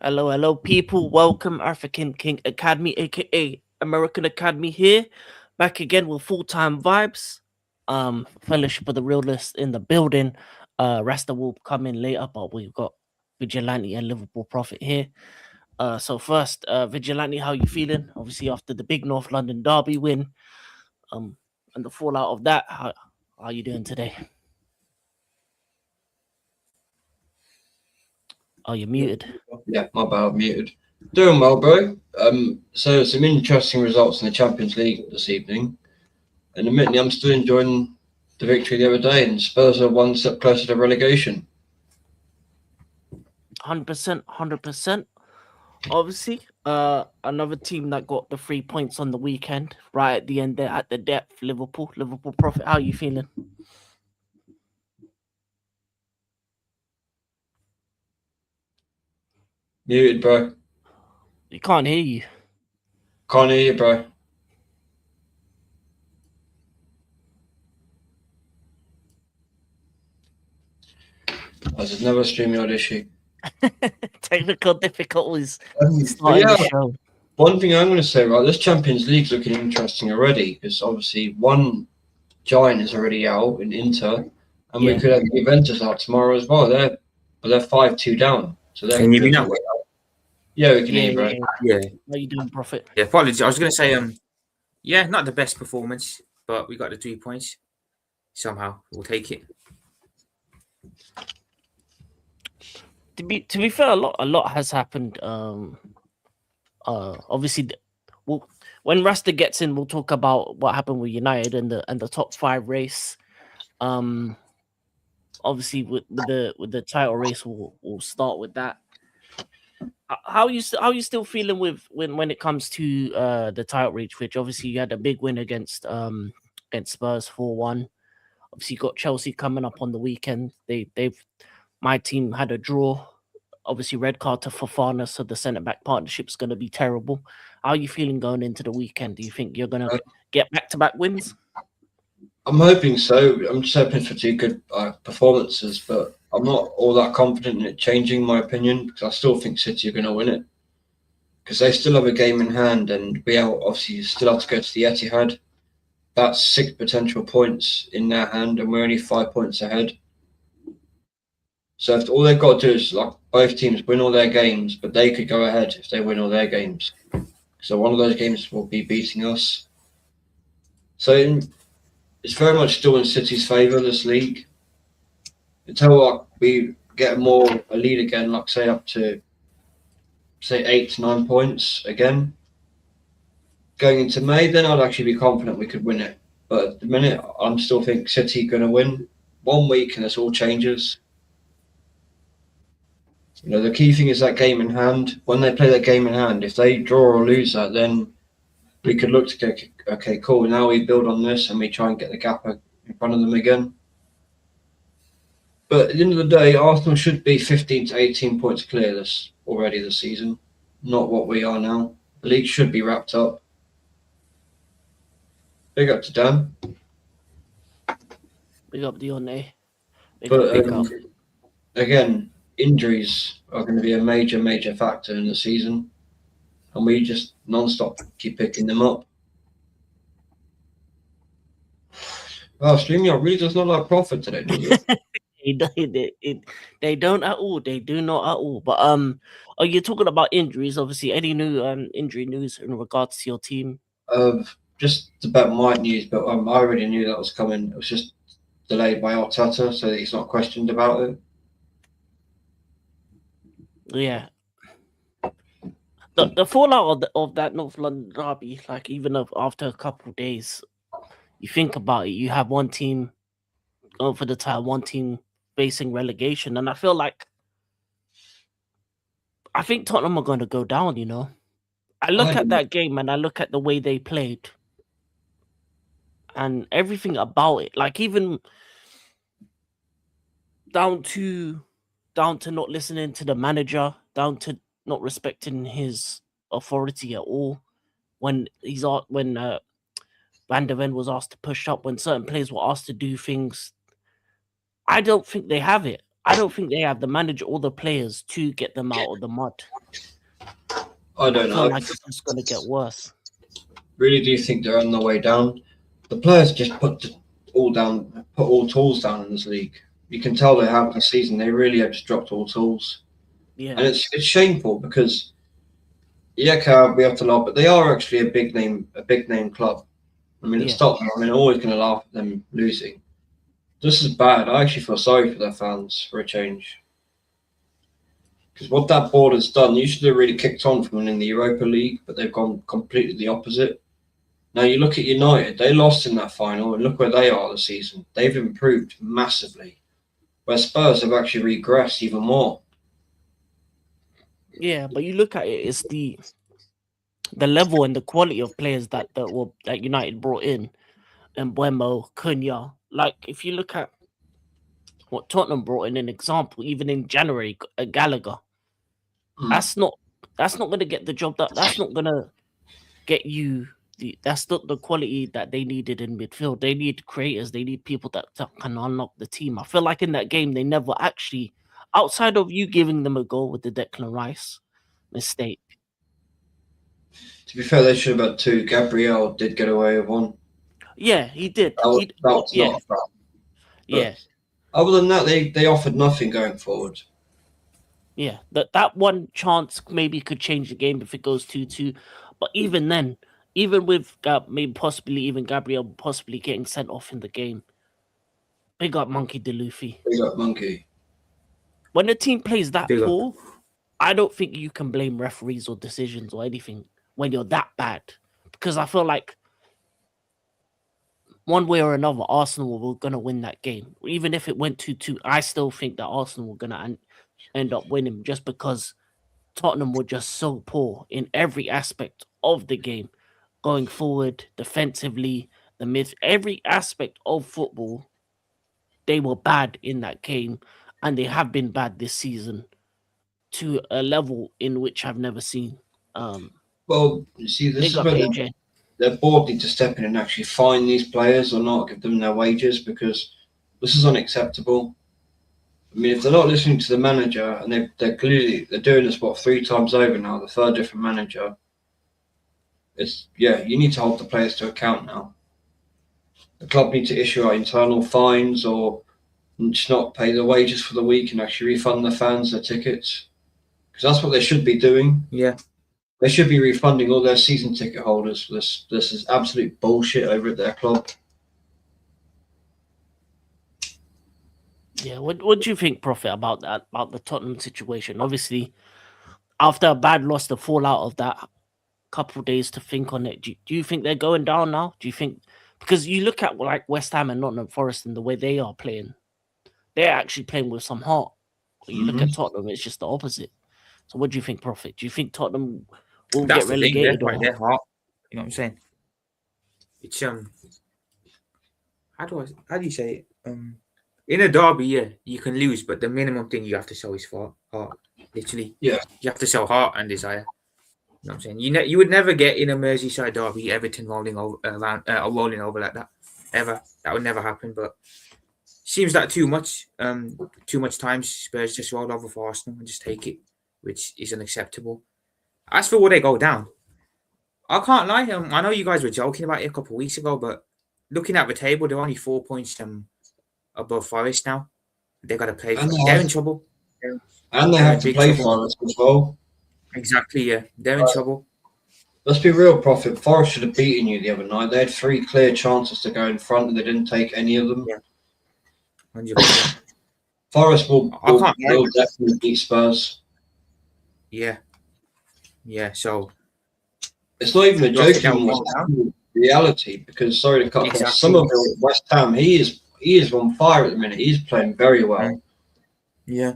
Hello, hello, people. Welcome, African King Academy, aka American Academy here. Back again with full-time vibes. Fellowship of the Realists in the building. Rasta will come in later, but we've got Vigilante and Liverpool Prophet here. So first, Vigilante, how you feeling? Obviously, after the big North London derby win, um, and the fallout of that, how are you doing today? Oh, you're muted. Yeah, my bad, muted. Doing well, bro. So some interesting results in the Champions League this evening, and admittedly, I'm still enjoying the victory the other day, and Spurs are one step closer to relegation. 100%, 100%. Obviously, another team that got the 3 points on the weekend, right at the end there at the depth, Liverpool. Liverpool Prophet, how are you feeling? Muted, bro. We can't hear you. Can't hear you, bro. There's another StreamYard issue. Technical difficulties But starting the yeah, show. one thing I'm going to say, right, this Champions League's looking interesting already because obviously one giant is already out in Inter, and we Yeah. could have Juventus out tomorrow as well. They're 5-2 down, so they're Can going you to hear be me able now? to. Yeah, we can Yeah, hear you, bro. yeah. Yeah. How you doing, Prophet? Yeah, apologies. I was going to say, yeah, not the best performance, but we got the 3 points. Somehow we'll take it. To be fair, a lot has happened. Obviously, we'll, when Rasta gets in, we'll talk about what happened with United and the top five race. Um, obviously with the title race, we'll start with that. How you still feeling with when it comes to the title reach, which obviously you had a big win against Spurs 4-1. Obviously you got Chelsea coming up on the weekend. They've my team had a draw. Obviously red card to Fofana, so the centre back partnership's going to be terrible. How are you feeling going into the weekend? Do you think you're going to get back to back wins? I'm hoping so. I'm just hoping for two good performances, but I'm not all that confident in it changing my opinion because I still think City are going to win it because they still have a game in hand, and we obviously still have to go to the Etihad. That's 6 potential points in their hand, and we're only 5 points ahead. So if all they've got to do is like both teams win all their games, but they could go ahead if they win all their games. So one of those games will be beating us. So it's very much still in City's favour this league. Until like we get a lead again, like say up to say 8 to 9 points again, going into May, then I'd actually be confident we could win it. But at the minute, I'm still think City going to win. 1 week and this all changes. The key thing is that game in hand. When they play that game in hand, if they draw or lose that, then we could look to go, okay, cool. Now we build on this and we try and get the gap in front of them again. But at the end of the day, Arsenal should be 15 to 18 points clear this season, not what we are now. The league should be wrapped up. Big up to Dan. Big up Dione. But Up. again, injuries are going to be a major, major factor in the season. And we just non-stop keep picking them up. Wow, StreamYard really does not like profit today, does it? They don't at all. They do not at all. But are you talking about injuries? Obviously, any new injury news in regards to your team? Just about my news, but I already knew that was coming. It was just delayed by Arteta, so that he's not questioned about it. Yeah. The fallout of that North London derby, like even after a couple of days, you think about it, you have one team going for the title, one team facing relegation, and I think Tottenham are going to go down. I look at that game and I look at the way they played, and everything about it, like even down to not listening to the manager, down to not respecting his authority at all. When Van der Ven was asked to push up, when certain players were asked to do things, I don't think they have it. I don't think they have the manager or the players to get them out of the mud. I don't feel know. like it's just going to get worse. Really do think they're on the way down. The players just put all tools down in this league. You can tell they have this season. They really have just dropped all tools, Yeah, and it's shameful because yeah, we have to laugh, but they are actually a big name club. I mean, it's yeah, Tottenham. I mean, I'm always going to laugh at them losing. This is bad. I actually feel sorry for their fans for a change. Because what that board has done, usually they're really kicked on from winning the Europa League, but they've gone completely the opposite. Now you look at United, they lost in that final, and look where they are this season. They've improved massively, where Spurs have actually regressed even more. yeah. But you look at it, it's the level and the quality of players that United brought in, and Buemo, Cunha. Like if you look at what Tottenham brought in, an example, even in January, Gallagher. Mm. That's not going to get the job done. That's not going to get you that's not the quality that they needed in midfield. They need creators. They need people that can unlock the team. I feel like in that game they never actually, outside of you giving them a goal with the Declan Rice mistake. To be fair, they should have had two. Gabriel did get away with one. Yeah, he did. That was Yeah, not a foul. yeah, Other than that, they offered nothing going forward. yeah. That one chance maybe could change the game if it goes 2-2. But even then, even with maybe possibly even Gabriel possibly getting sent off in the game, big up Monkey DeLuffy. They got Monkey. When a team plays that Big up. poor, I don't think you can blame referees or decisions or anything when you're that bad. Because I feel like one way or another, Arsenal were going to win that game. Even if it went 2-2, I still think that Arsenal were going to end up winning just because Tottenham were just so poor in every aspect of the game. Going forward, defensively, every aspect of football, they were bad in that game. And they have been bad this season to a level in which I've never seen. Well, you see, this Big is up where AJ. their board need to step in and actually fine these players or not give them their wages because this is unacceptable. I mean, if they're not listening to the manager and they're doing this 3 times over now, the third different manager. You need to hold the players to account now. The club need to issue internal fines or just not pay the wages for the week and actually refund the fans their tickets because that's what they should be doing. Yeah. They should be refunding all their season ticket holders for this. This is absolute bullshit over at their club. Yeah, what do you think, Prophet, about that, about the Tottenham situation? Obviously, after a bad loss, the fallout of that, couple of days to think on it. Do you think they're going down now? Do you think, because you look at like West Ham and Nottingham Forest and the way they are playing, they're actually playing with some heart. When you look at Tottenham, it's just the opposite. So what do you think, Prophet? Do you think Tottenham will That's get the thing, relegated? right, their heart. You know what I'm saying? It's how do you say it? In a derby, yeah, you can lose, but the minimum thing you have to show is heart. Literally, Yeah. You have to show heart and desire. You know what I'm saying? You would never get in a Merseyside derby Everton rolling over rolling over like that. Ever. That would never happen. But seems like too much times Spurs just roll over for Arsenal and just take it, which is unacceptable. As for will they go down, I can't lie. I know you guys were joking about it a couple of weeks ago, but looking at the table, they're only 4 points above Forest now. They've got to play. They're in trouble. And they have to play Forest as well. Exactly, yeah. They're in trouble. Let's be real, Prophet. Forest should have beaten you the other night. They had 3 clear chances to go in front and they didn't take any of them. Yeah. 100%. Forest will definitely beat Spurs. Yeah. Yeah, so it's not even a joking reality because sorry to cut off. Somerville, West Ham, he is on fire at the minute. He's playing very well. Yeah.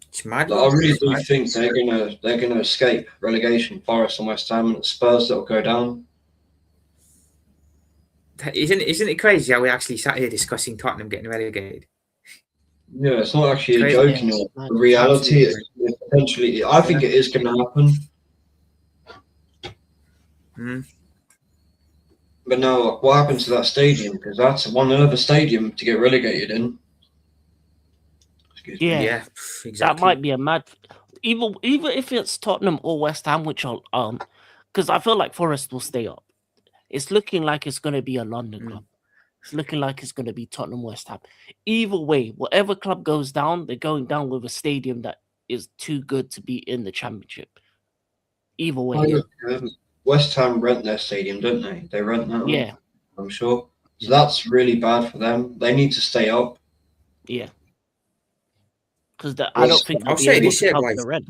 It's mad. I really do think they're gonna escape relegation. Forest and West Ham and Spurs that'll go down. Isn't it crazy how we actually sat here discussing Tottenham getting relegated? Yeah, it's not actually a joke anymore. The reality is potentially. I think it is going to happen. But now, what happens to that stadium? Because that's one other stadium to get relegated in. Excuse me. Yeah, Yeah, that exactly. might be a mad. Even if it's Tottenham or West Ham, which are because I feel like Forest will stay up. It's looking like it's going to be a London Mm. club. It's looking like it's going to be Tottenham, West Ham. Either way, whatever club goes down, they're going down with a stadium that is too good to be in the Championship. Either way, Oh, look, West Ham rent their stadium, don't they? They rent that yeah, one, I'm sure. So that's really bad for them. They need to stay up. yeah. Because I don't West think they'll I'll be say able this to year, cover guys. the rent.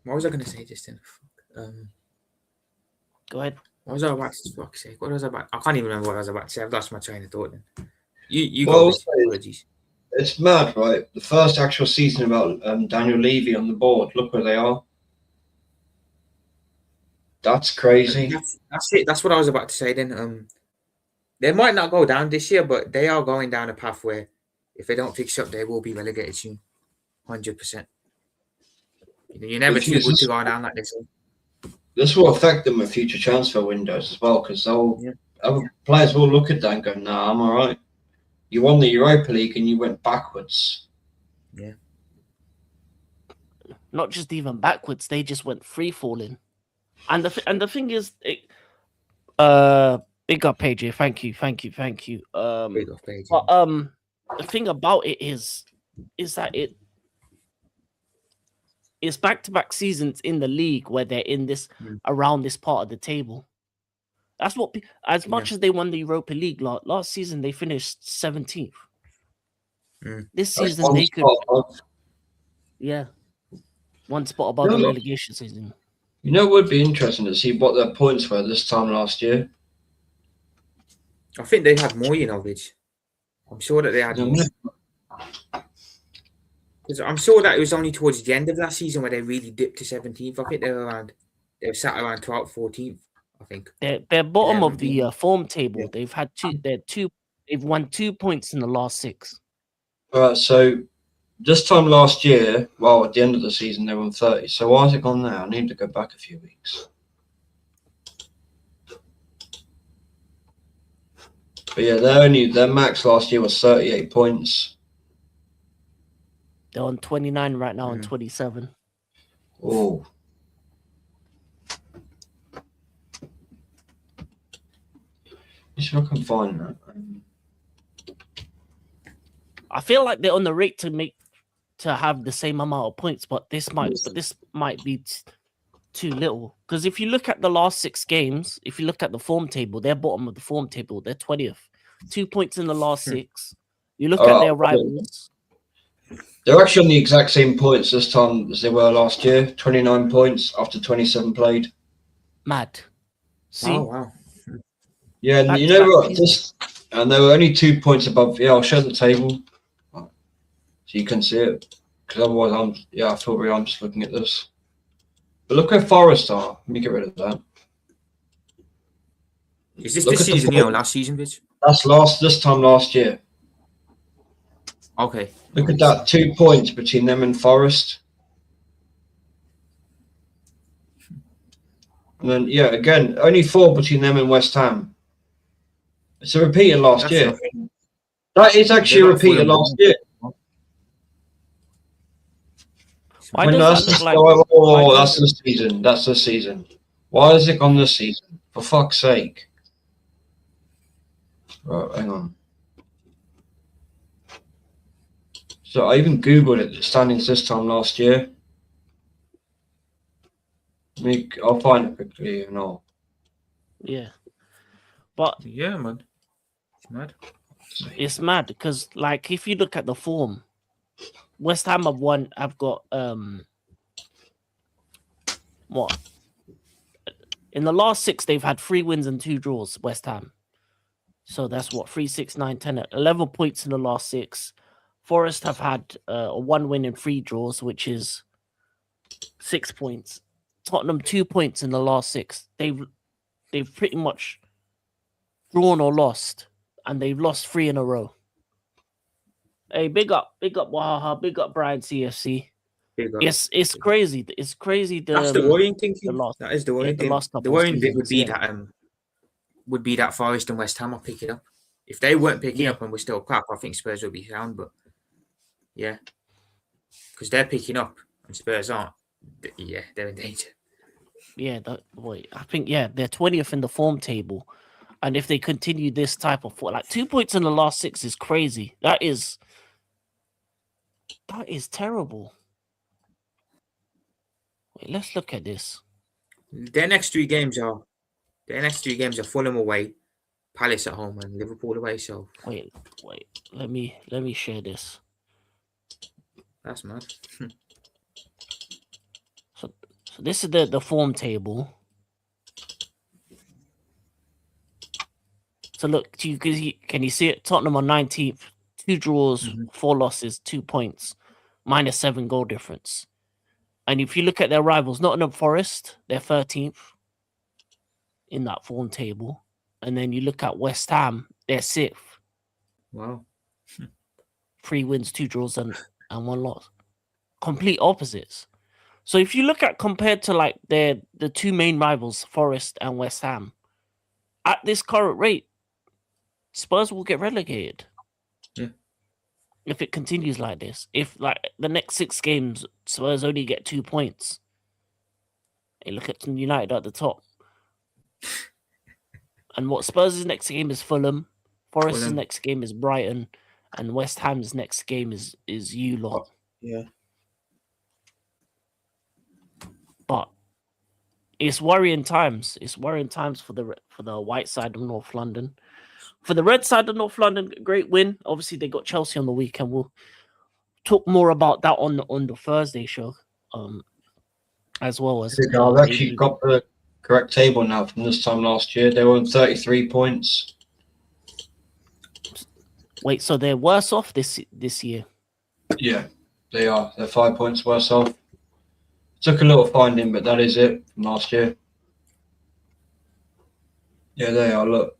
What was I going to say, Justin? Go ahead. What was I about to fuck's sake? What was I about? I can't even remember what I was about to say. I've lost my train of thought. Then you Well, go. I'll Rich. say Apologies. it's mad, right? The first actual season about Daniel Levy on the board. Look where they are. That's crazy. That's it. That's what I was about to say. Then they might not go down this year, but they are going down a path where if they don't fix up, they will be relegated soon. 100%. You're never The thing too is, good to go down like this. this will affect them with future transfer windows as well, because other players will look at that and go, "Nah, I'm all right." You won the Europa League and you went backwards. Yeah. Not just even backwards, they just went free falling. And the thing is, big up AJ, thank you. Big off page. But the thing about it is that it's back-to-back seasons in the league where they're in this around this part of the table. That's what as much as they won the Europa League last season, they finished 17th. This That's season one they could, spot above. yeah, one spot above the relegation season. You know, it would be interesting to see what their points were this time last year. I think they had more, Rich. I'm sure that they had more. Because I'm sure that it was only towards the end of last season where they really dipped to 17th. I think they were sat around 12th, 14th. I think they're bottom of the form table. Yeah. They've won 2 points in the last 6. All right, so this time last year, well, at the end of the season, they won 30. So why has it gone there? I need to go back a few weeks. But yeah, their max last year was 38 points. They're on 29 right now and 27. Oh. Let's see if I can find that. I feel like they're on the rate to have the same amount of points, but this might be too little. Because if you look at the last 6 games, if you look at the form table, they're bottom of the form table. They're 20th, 2 points in the last 6. You look at their rivals. They're actually on the exact same points this time as they were last year. 29 points after 27 played. Mad. See? Oh, wow. Yeah, and you know what? And they were only 2 points above. Yeah, I'll show the table so you can see it. Because otherwise, I feel real. I'm just looking at this. But look where Forest are. Let me get rid of that. Is this season? Last season, bitch. That's this time last year. Okay. Look at that, 2 points between them and Forest. And then, yeah, again, only 4 between them and West Ham. It's a repeat of last year. Nothing. That is actually a repeat of last year. Why does that look like... that's the season. That's the season. Why is it on this season? For fuck's sake. Right, hang on. So I even Googled it, the standings this time last year. I'll find it quickly and all. Yeah. But yeah, man. It's mad. It's mad because, like, if you look at the form, West Ham have got what? In the last 6, they've had 3 wins and 2 draws, West Ham. So that's what, 3, 6, 9, 10, 11 points in the last 6. Forest have had 1 win and 3 draws, which is 6 points. Tottenham 2 points in the last 6. They've pretty much drawn or lost, and they've lost 3 in a row. Hey, big up Wahaha, big up Brian CFC. It's crazy. It's crazy. That's the worrying thing. That is the worrying thing. The worrying bit would be that Forest and West Ham are picking up. If they weren't picking up and we're still crap, I think Spurs will be sound. But Yeah, because they're picking up and Spurs aren't. Yeah, they're in danger. Yeah, I think they're 20th in the form table, and if they continue this type of like 2 points in the last 6 is crazy. That is terrible. Wait, let's look at this. Their next three games are Fulham away, Palace at home, and Liverpool away. So Wait, let me share this. that's mad. So this is the form table. So look, can you see it? Tottenham on 19th, 2 draws, 4 losses, 2 points, -7 goal difference. And if you look at their rivals, Nottingham Forest, they're 13th in that form table. And then you look at West Ham, they're 6th. Wow. 3 wins, 2 draws, and 1 loss. Complete opposites. So if you look at compared to like the 2 main rivals, Forest and West Ham, at this current rate, Spurs will get relegated. Yeah. If it continues like this. If like the next 6 games, Spurs only get 2 points. And look at United at the top. And what Spurs' next game is Fulham. Forest's next game is Brighton. And West Ham's next game is you lot. Yeah. But it's worrying times. It's worrying times for the white side of North London. For the red side of North London, great win. Obviously, they got Chelsea on the weekend. We'll talk more about that on the Thursday show, as well as. I've actually got the correct table now from this time last year. They were on 33 points. Wait, so they're worse off this year? Yeah, they are. They're 5 points worse off. Took a little finding, but that is it from last year. Yeah, they are. Look.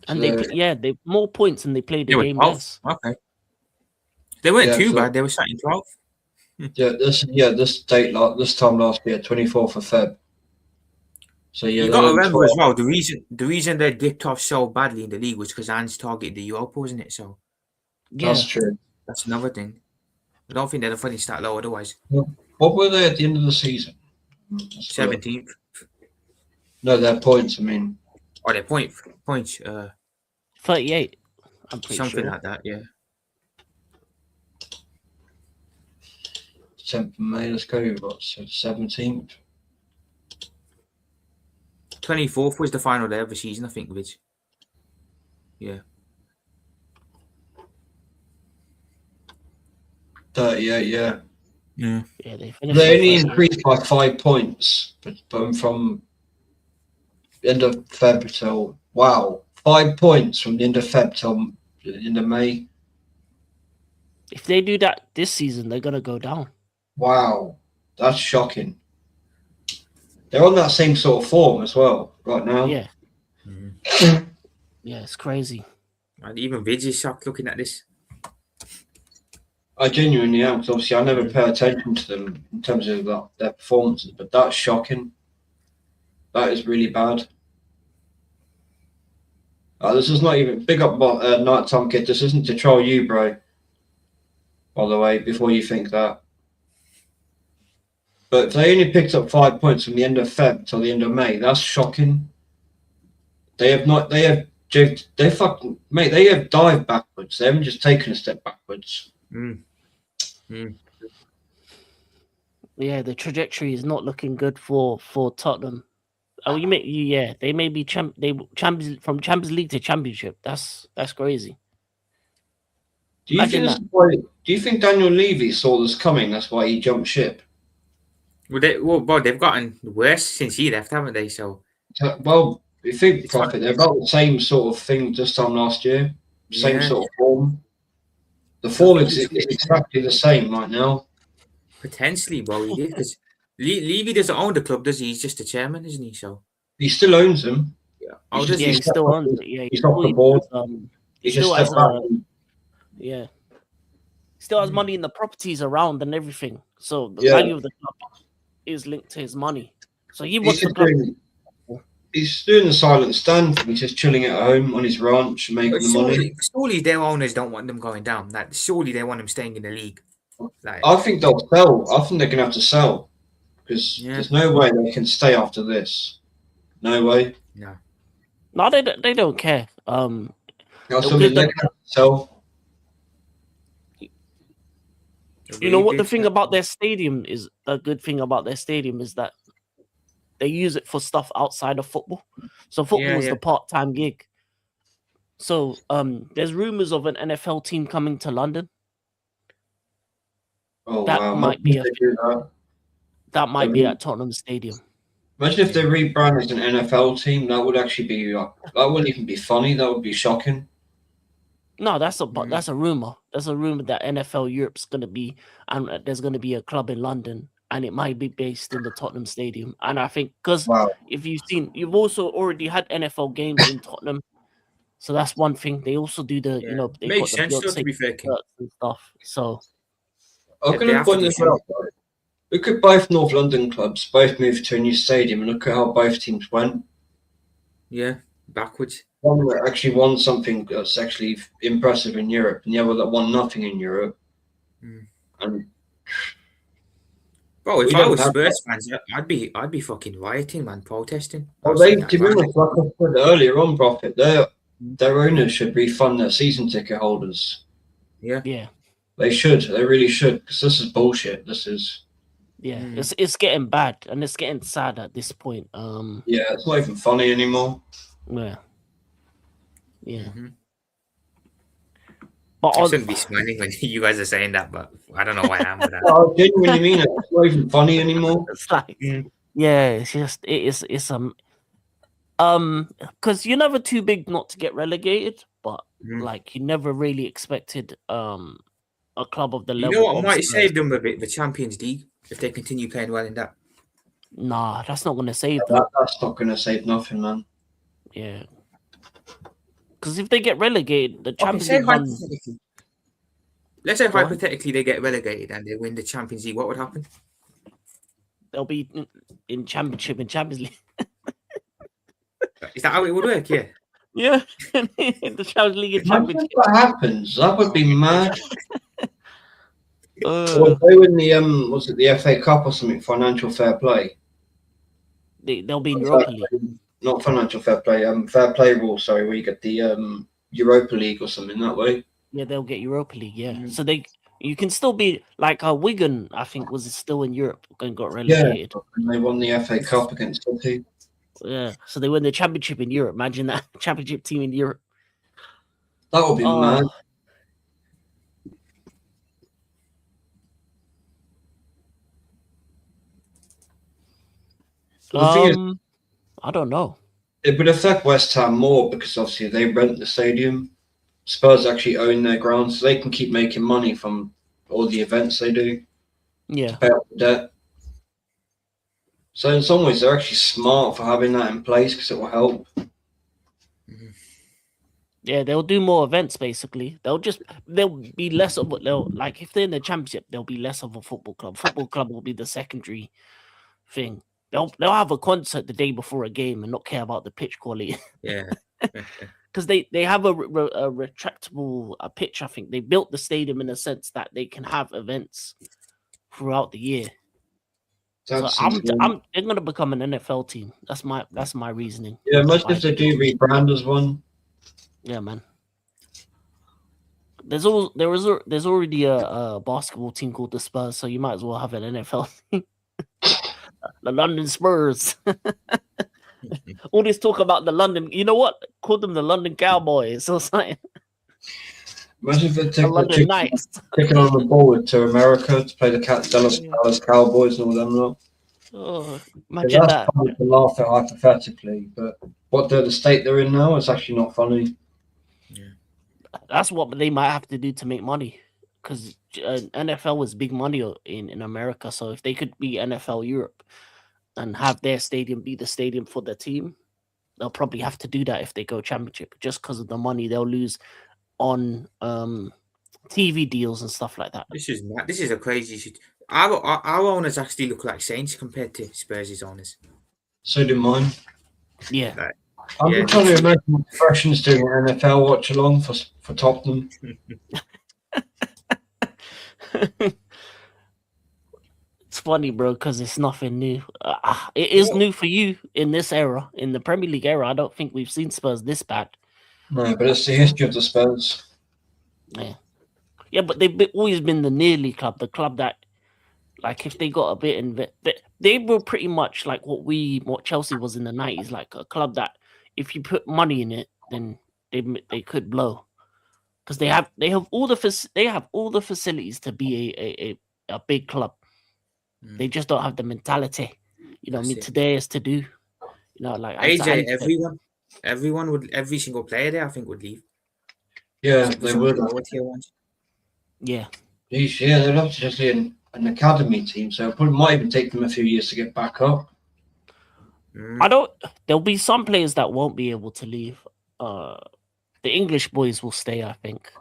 And they more points and they played the game less. Okay. They weren't too bad. They were sat in 12th. This time last year, 24th of Feb. So yeah, you got to remember as well the reason they dipped off so badly in the league was because Ange targeted the Europa, wasn't it? So that's true. That's another thing. I don't think they'd have finished that low otherwise. What were they at the end of the season? 17th. No, their points. I mean, their points. 38. I'm pretty something sure. like that. Yeah. 10th of May. Let's go. What? 17th. 24th was the final day of the season, I think, Vibez. Yeah. 38, yeah. Yeah. Yeah, they only increased by 5 points, but from the end of Feb till 5 points from the end of Feb till the end of May. If they do that this season, they're gonna go down. Wow, that's shocking. They're on that same sort of form as well right now. Yeah. Yeah, it's crazy. And even Vibez is shocked looking at this. I genuinely am, because obviously I never pay attention to them in terms of their performances, but that's shocking. That is really bad. This is not even big up Nighttime Kid. This isn't to troll you, bro. By the way, before you think that. But if they only picked up 5 points from the end of Feb till the end of May, that's shocking. They have dived backwards. They haven't just taken a step backwards. Yeah, the trajectory is not looking good for Tottenham. They may be champions from Champions League to Championship. That's crazy. Do you think Daniel Levy saw this coming? That's why he jumped ship. They've gotten worse since he left, haven't they? So, you think Prophet, they're about the same sort of thing this time last year. Same sort of form. The form is exactly the same right now. Potentially, bro, he did, because Levy doesn't own the club, does he? He's just the chairman, isn't he? So he still owns them. Yeah. He still owns it. Yeah, he's off the board. He still has still has money in the properties around and everything. So the value of the club is linked to his money. So he wants the club. He's doing the silent stand. He's just chilling at home on his ranch, making the money. Surely their owners don't want them going down. Like, surely they want them staying in the league. Like, I think they'll sell. I think they're gonna have to sell because there's no way they can stay after this. No way. No, they don't care. That's something they have to sell. You know what the thing about their stadium is? The good thing about their stadium is that they use it for stuff outside of football. So football is the part-time gig. So there's rumors of an NFL team coming to London. Oh, that wow. might be that might be at Tottenham Stadium. Imagine if they rebrand as an NFL team. That would actually be that wouldn't even be funny. That would be shocking. No, that's a rumor. That's a rumor that NFL Europe's gonna be, and there's gonna be a club in London, and it might be based in the Tottenham Stadium. And I think because if you've also already had NFL games in Tottenham, so that's one thing. They also do the they makes got the sense though, to be fair, and stuff. So I'm gonna point this out. Look at both North London clubs. Both moved to a new stadium, and look at how both teams went. Yeah, backwards. One that actually won something that's actually impressive in Europe, and the other that won nothing in Europe. And bro, if I was Spurs fans, I'd be fucking rioting, man, protesting. Well, to be honest, like I said earlier on, Prophet, their owners should refund their season ticket holders. Yeah. They should. They really should, because this is bullshit. This is. Yeah, it's getting bad, and it's getting sad at this point. Yeah, it's not even funny anymore. Yeah. But I shouldn't be smiling when you guys are saying that, but I don't know why I am with that. I genuinely mean it. It's not even funny anymore. It's like, it's just it's because you're never too big not to get relegated, but like you never really expected a club of the level. You know what might save them a bit? The Champions League, if they continue playing well in that. Nah, that's not going to save them. That's not going to save nothing, man. Yeah. Because if they get relegated, the Champions League. Let's say hypothetically they get relegated and they win the Champions League. What would happen? They'll be in Championship and Champions League. Is that how it would work? Yeah. Yeah, in the Champions League and Championship. If that happens, that would be mad. Well, they win the was it the FA Cup or something? Financial fair play. They'll be in Europa League. Not financial fair play. Fair play rule. Sorry, where you get the Europa League or something that way. Yeah, they'll get Europa League. Yeah, so you can still be like Wigan. I think was still in Europe and got relegated. Yeah, and they won the FA Cup against City. Yeah, so they win the Championship in Europe. Imagine that Championship team in Europe. That would be mad. The thing is, I don't know. It would affect West Ham more because obviously they rent the stadium. Spurs actually own their ground, so they can keep making money from all the events they do. Yeah. To pay off the debt. So in some ways, they're actually smart for having that in place because it will help. Yeah, they'll do more events. Basically, they'll be less of like if they're in the Championship, they'll be less of a football club. Football club will be the secondary thing. They'll have a concert the day before a game and not care about the pitch quality. Yeah, because they have a retractable pitch. I think they built the stadium in a sense that they can have events throughout the year. So they're going to become an NFL team. That's my reasoning. Yeah, imagine if they do rebrand as one. Yeah, man. There's already a basketball team called the Spurs, so you might as well have an NFL team. The London Spurs. All this talk about the London, you know what? Call them the London Cowboys or something. Imagine if they take London Knights taking on the board to America to play the Dallas Cowboys and all them lot. Oh, imagine that. Funny to laugh at hypothetically, but what the state they're in now is actually not funny. Yeah, that's what they might have to do to make money, because NFL is big money in America. So if they could be NFL Europe and have their stadium be the stadium for the team, they'll probably have to do that if they go Championship, just because of the money they'll lose on TV deals and stuff like that. This is a crazy shit. Our owners actually look like saints compared to Spurs' owners. So do mine. Yeah. Like, I'm yeah, just trying to imagine what Russians doing an NFL watch along for Tottenham. It's funny, bro, because it's nothing new. It is Well, new for you in this era, in the Premier League era. I don't think we've seen Spurs this bad. No, but it's the history of the Spurs. Yeah, yeah, but they've always been the nearly club, the club that, like, if they got a bit in, they were pretty much like what Chelsea was in the 90s, like a club that if you put money in it, then they could blow because they have all the facilities to be a big club. They just don't have the mentality. You know, what I that's mean, it. today is to do. You know, like as AJ, Ali said, everyone would, every single player there, I think, would leave. Yeah, Except for they some would. lower tier ones. yeah. Geez, yeah, they'd have to just be an academy team, so it probably might even take them a few years to get back up. Mm. There'll be some players that won't be able to leave. The English boys will stay, I think.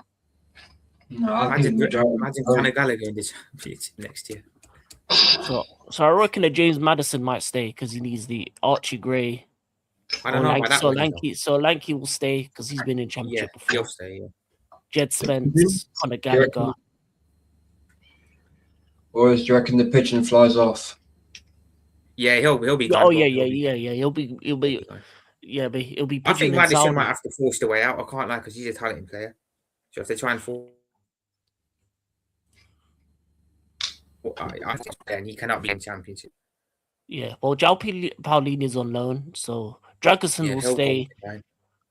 No, I think the majority. Imagine Conor Gallagher in this next year. So I reckon that James Madison might stay because he needs the Archie Gray. I don't know about that one. Solanke will stay because he's been in Yeah, Championship he'll before. stay. Yeah. Jed Spence, Conor Gallagher. Or do you reckon the pigeon flies off? Yeah, he'll be gone. Oh bro. yeah. He'll be He'll be gone. yeah, but he'll be I pitching think in Madison Saudi. might have to force the way out. I can't lie, because he's a talented player. So if they try and force, I think then he cannot be in Championship. Yeah, well, João Paulini's on loan, so Dragosin Yeah, will he'll stay. go fine.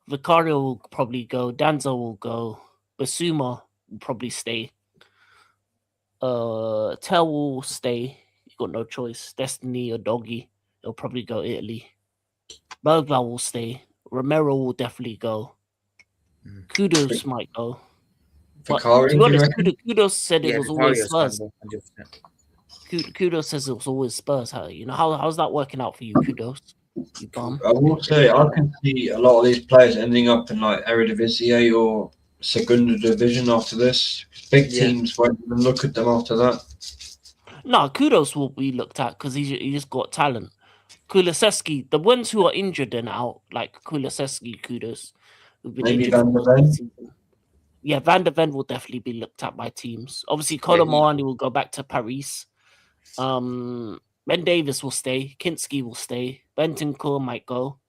Vicario will probably go. Danzo will go. Basuma will probably stay. Tell will stay. You got no choice. Destiny or Doggy, they'll probably go Italy. Bergvall will stay. Romero will definitely go. Kudos might go. But Vicario, to be do you honest, reckon? Kudos said it Yeah, was always Vicario's gone, Spurs. bro, 100%. Kudos says it was always Spurs. How's that working out for you, Kudos? You bum. I will say I can see a lot of these players ending up in like Eredivisie or Segunda Division after this. Big Yeah. teams won't even look at them after that. No, Kudos will be looked at because he just got talent. Kulusevski, the ones who are injured and out, like Kulusevski, Kudos, who've been Maybe injured Van for der most of the Ven. season. Yeah, Van der Ven will definitely be looked at by teams. Obviously, Yeah, Colomani will go back to Paris. Ben Davis will stay. Kinski will stay. Bentancur might go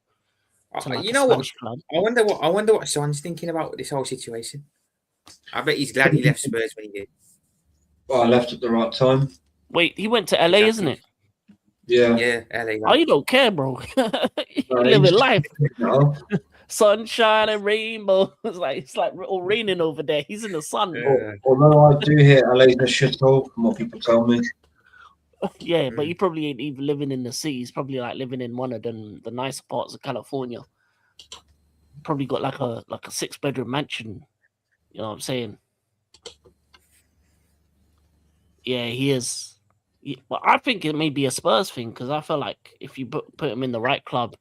to like You a know what? Spanish club. I wonder what Son's thinking about this whole situation. I bet he's glad he left Spurs when he did. Well, I left at the right time. Wait, he went to LA, isn't it? Yeah. Yeah, LA. Oh, you don't care, bro. You No, living he's- life. No. Sunshine and rainbow. It's like all raining over there. He's in the sun. Although I do hear LA's a shithole, from what people tell me. Yeah, but he probably ain't even living in the city. He's probably like living in one of the nicer parts of California. Probably got like a 6-bedroom mansion. You know what I'm saying? Yeah, he is. But I think it may be a Spurs thing because I feel like if you put him in the right club,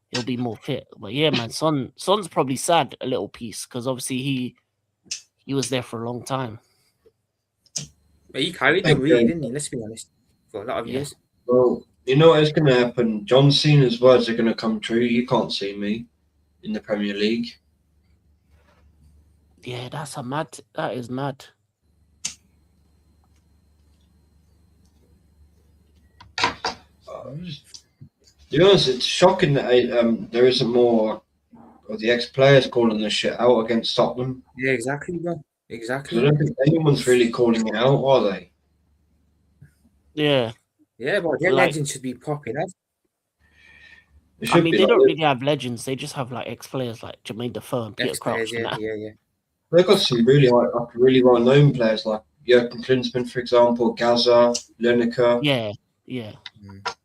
he'll be more fit. But yeah, man, Son's probably sad a little piece because obviously he was there for a long time. But he carried them really, didn't he? Let's be honest. For a lot of Yeah. years. Well, you know what is going to happen? John Cena's words are going to come true. You can't see me in the Premier League. Yeah, that is mad. To be honest, it's shocking that there isn't more of the ex-players calling this shit out against Tottenham. Yeah, exactly, bro. 'Cause I Exactly. don't think anyone's really calling it out, are they? Yeah. Yeah, but their Like- legends should be popping up. It I should mean, be they like don't this. really have legends. They just have like ex-players like Jermaine Defoe and Peter Crouch. Ex-players, and that. yeah. They've got some really well-known players like Jurgen Klinsmann, for example, Gaza, Lineker. Yeah. Mm.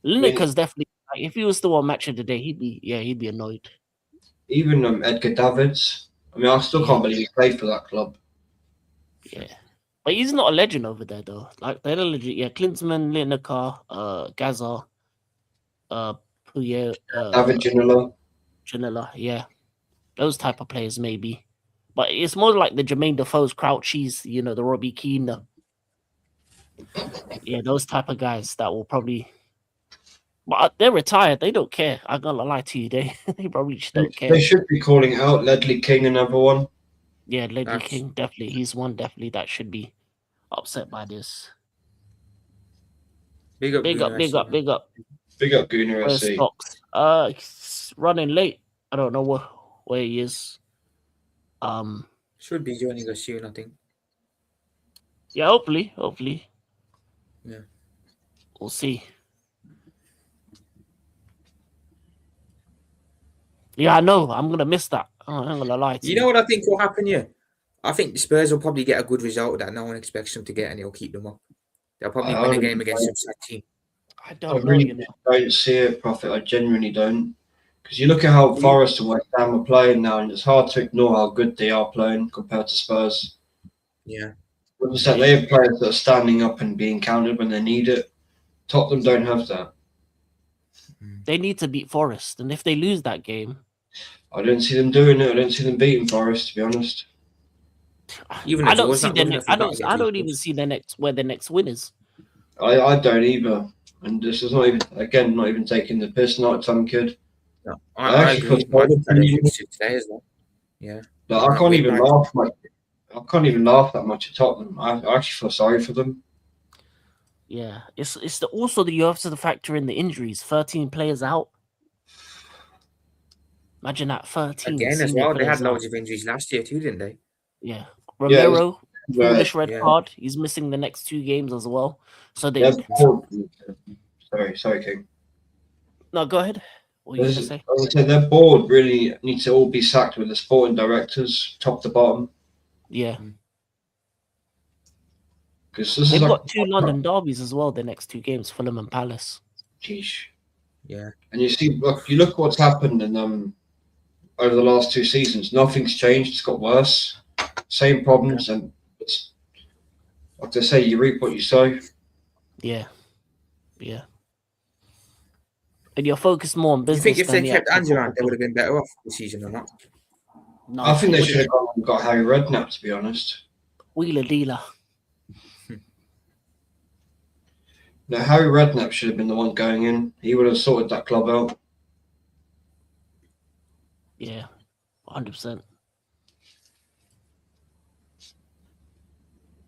Lineker's definitely like, if he was still on Match of the Day, he'd be annoyed. Even Edgar Davids. I mean, I still can't believe he played for that club. Yeah. But he's not a legend over there though. Like they're legit. Yeah, Klinsmann, Lineker, Gaza, Puyo, David Ginola. Janela, yeah. Those type of players maybe. But it's more like the Jermaine Defoe's, Crouchies, the Robbie Keane. Yeah, those type of guys that will probably But they're retired. They don't care. I'm gonna lie to you. They probably just don't care. They should be calling out Ledley King, another one. Yeah, Ledley That's- King, definitely. He's one definitely that should be upset by this. Big up, Big up, Bruno big SC, up, man. big up. Big up Gunnar Where's SC. Stocks? He's running late. I don't know where he is. Should be joining us soon, I think. Yeah, hopefully. Yeah. We'll see. Yeah, I know. I'm gonna miss that. I'm not gonna lie to you. You know what I think will happen here? I think the Spurs will probably get a good result that no one expects them to get, and it'll keep them up. They'll probably win a game against some sad team. I I don't know. really You know. don't see it, Prophet. I genuinely don't. Because you look at how Forest and West Ham are playing now, and it's hard to ignore how good they are playing compared to Spurs. Yeah. It's like they have players that are standing up and being counted when they need it. Tottenham don't have that. They need to beat Forest, and if they lose that game, I don't see them doing it. I don't see them beating Forest, to be honest. Even I a don't draw's see not the good ne- enough I if don't you I get don't three even points. see where the next win is. I don't either. And this is not even taking the piss, not some kid. No, I I actually agree. feel sorry Imagine for that you. today as well. Yeah. Like, I Not can't even midnight. laugh much. I can't even laugh that much at Tottenham. I actually feel sorry for them. Yeah, it's also you have to factor in the injuries. 13 players out. Imagine that 13 Again as senior well. They players had out. loads of injuries last year too, didn't they? Yeah, Yeah, Romero, foolish red Yeah. card. He's missing the next 2 games as well. So they they're bored. Sorry, King. no go ahead. What were you gonna As say? I said, their board really needs to all be sacked with the sporting directors, top to bottom. Yeah, Because this they've is like, got 2 London derbies as well. The next 2 games, Fulham and Palace. Geesh. Yeah. And you look what's happened in over the last 2 seasons. Nothing's changed. It's got worse. Same problems, and it's like they say, you reap what you sow. Yeah. And you're focused more on Do you business. think if they than the kept actual Ange around, they football. would have been better off this season or not? No, I think they wouldn't. should have gone and got Harry Redknapp, to be honest. Wheeler dealer. No, Harry Redknapp should have been the one going in. He would have sorted that club out. Yeah, 100%.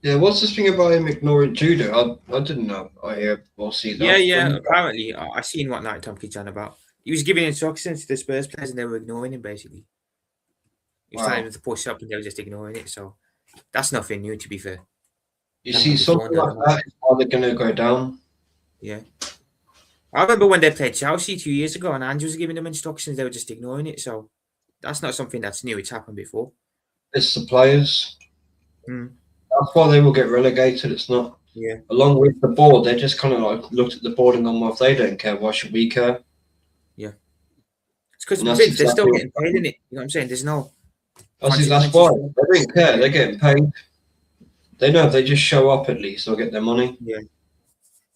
Yeah, what's this thing about him ignoring judo? I didn't know. I hear or see that. Yeah. Apparently, I seen what Night Tompkins on about. He was giving instructions to the Spurs players, and they were ignoring him. Basically, he was telling them to push up, and they were just ignoring it. So that's nothing new, to be fair. You That's see, before something now. like that is why they're going to go down. Yeah. I remember when they played Chelsea 2 years ago, and Ange was giving them instructions. They were just ignoring it. So that's not something that's new. It's happened before. It's the players. Hmm. That's why they will get relegated. It's not. Yeah. Along with the board, they just kind of like looked at the board and gone, well, if they don't care, why should we care? It's because And that's they're exactly still what getting paid in it. You know what I'm saying? There's no. That's why. They don't care. They're getting paid. They know if they just show up at least, they'll get their money. Yeah.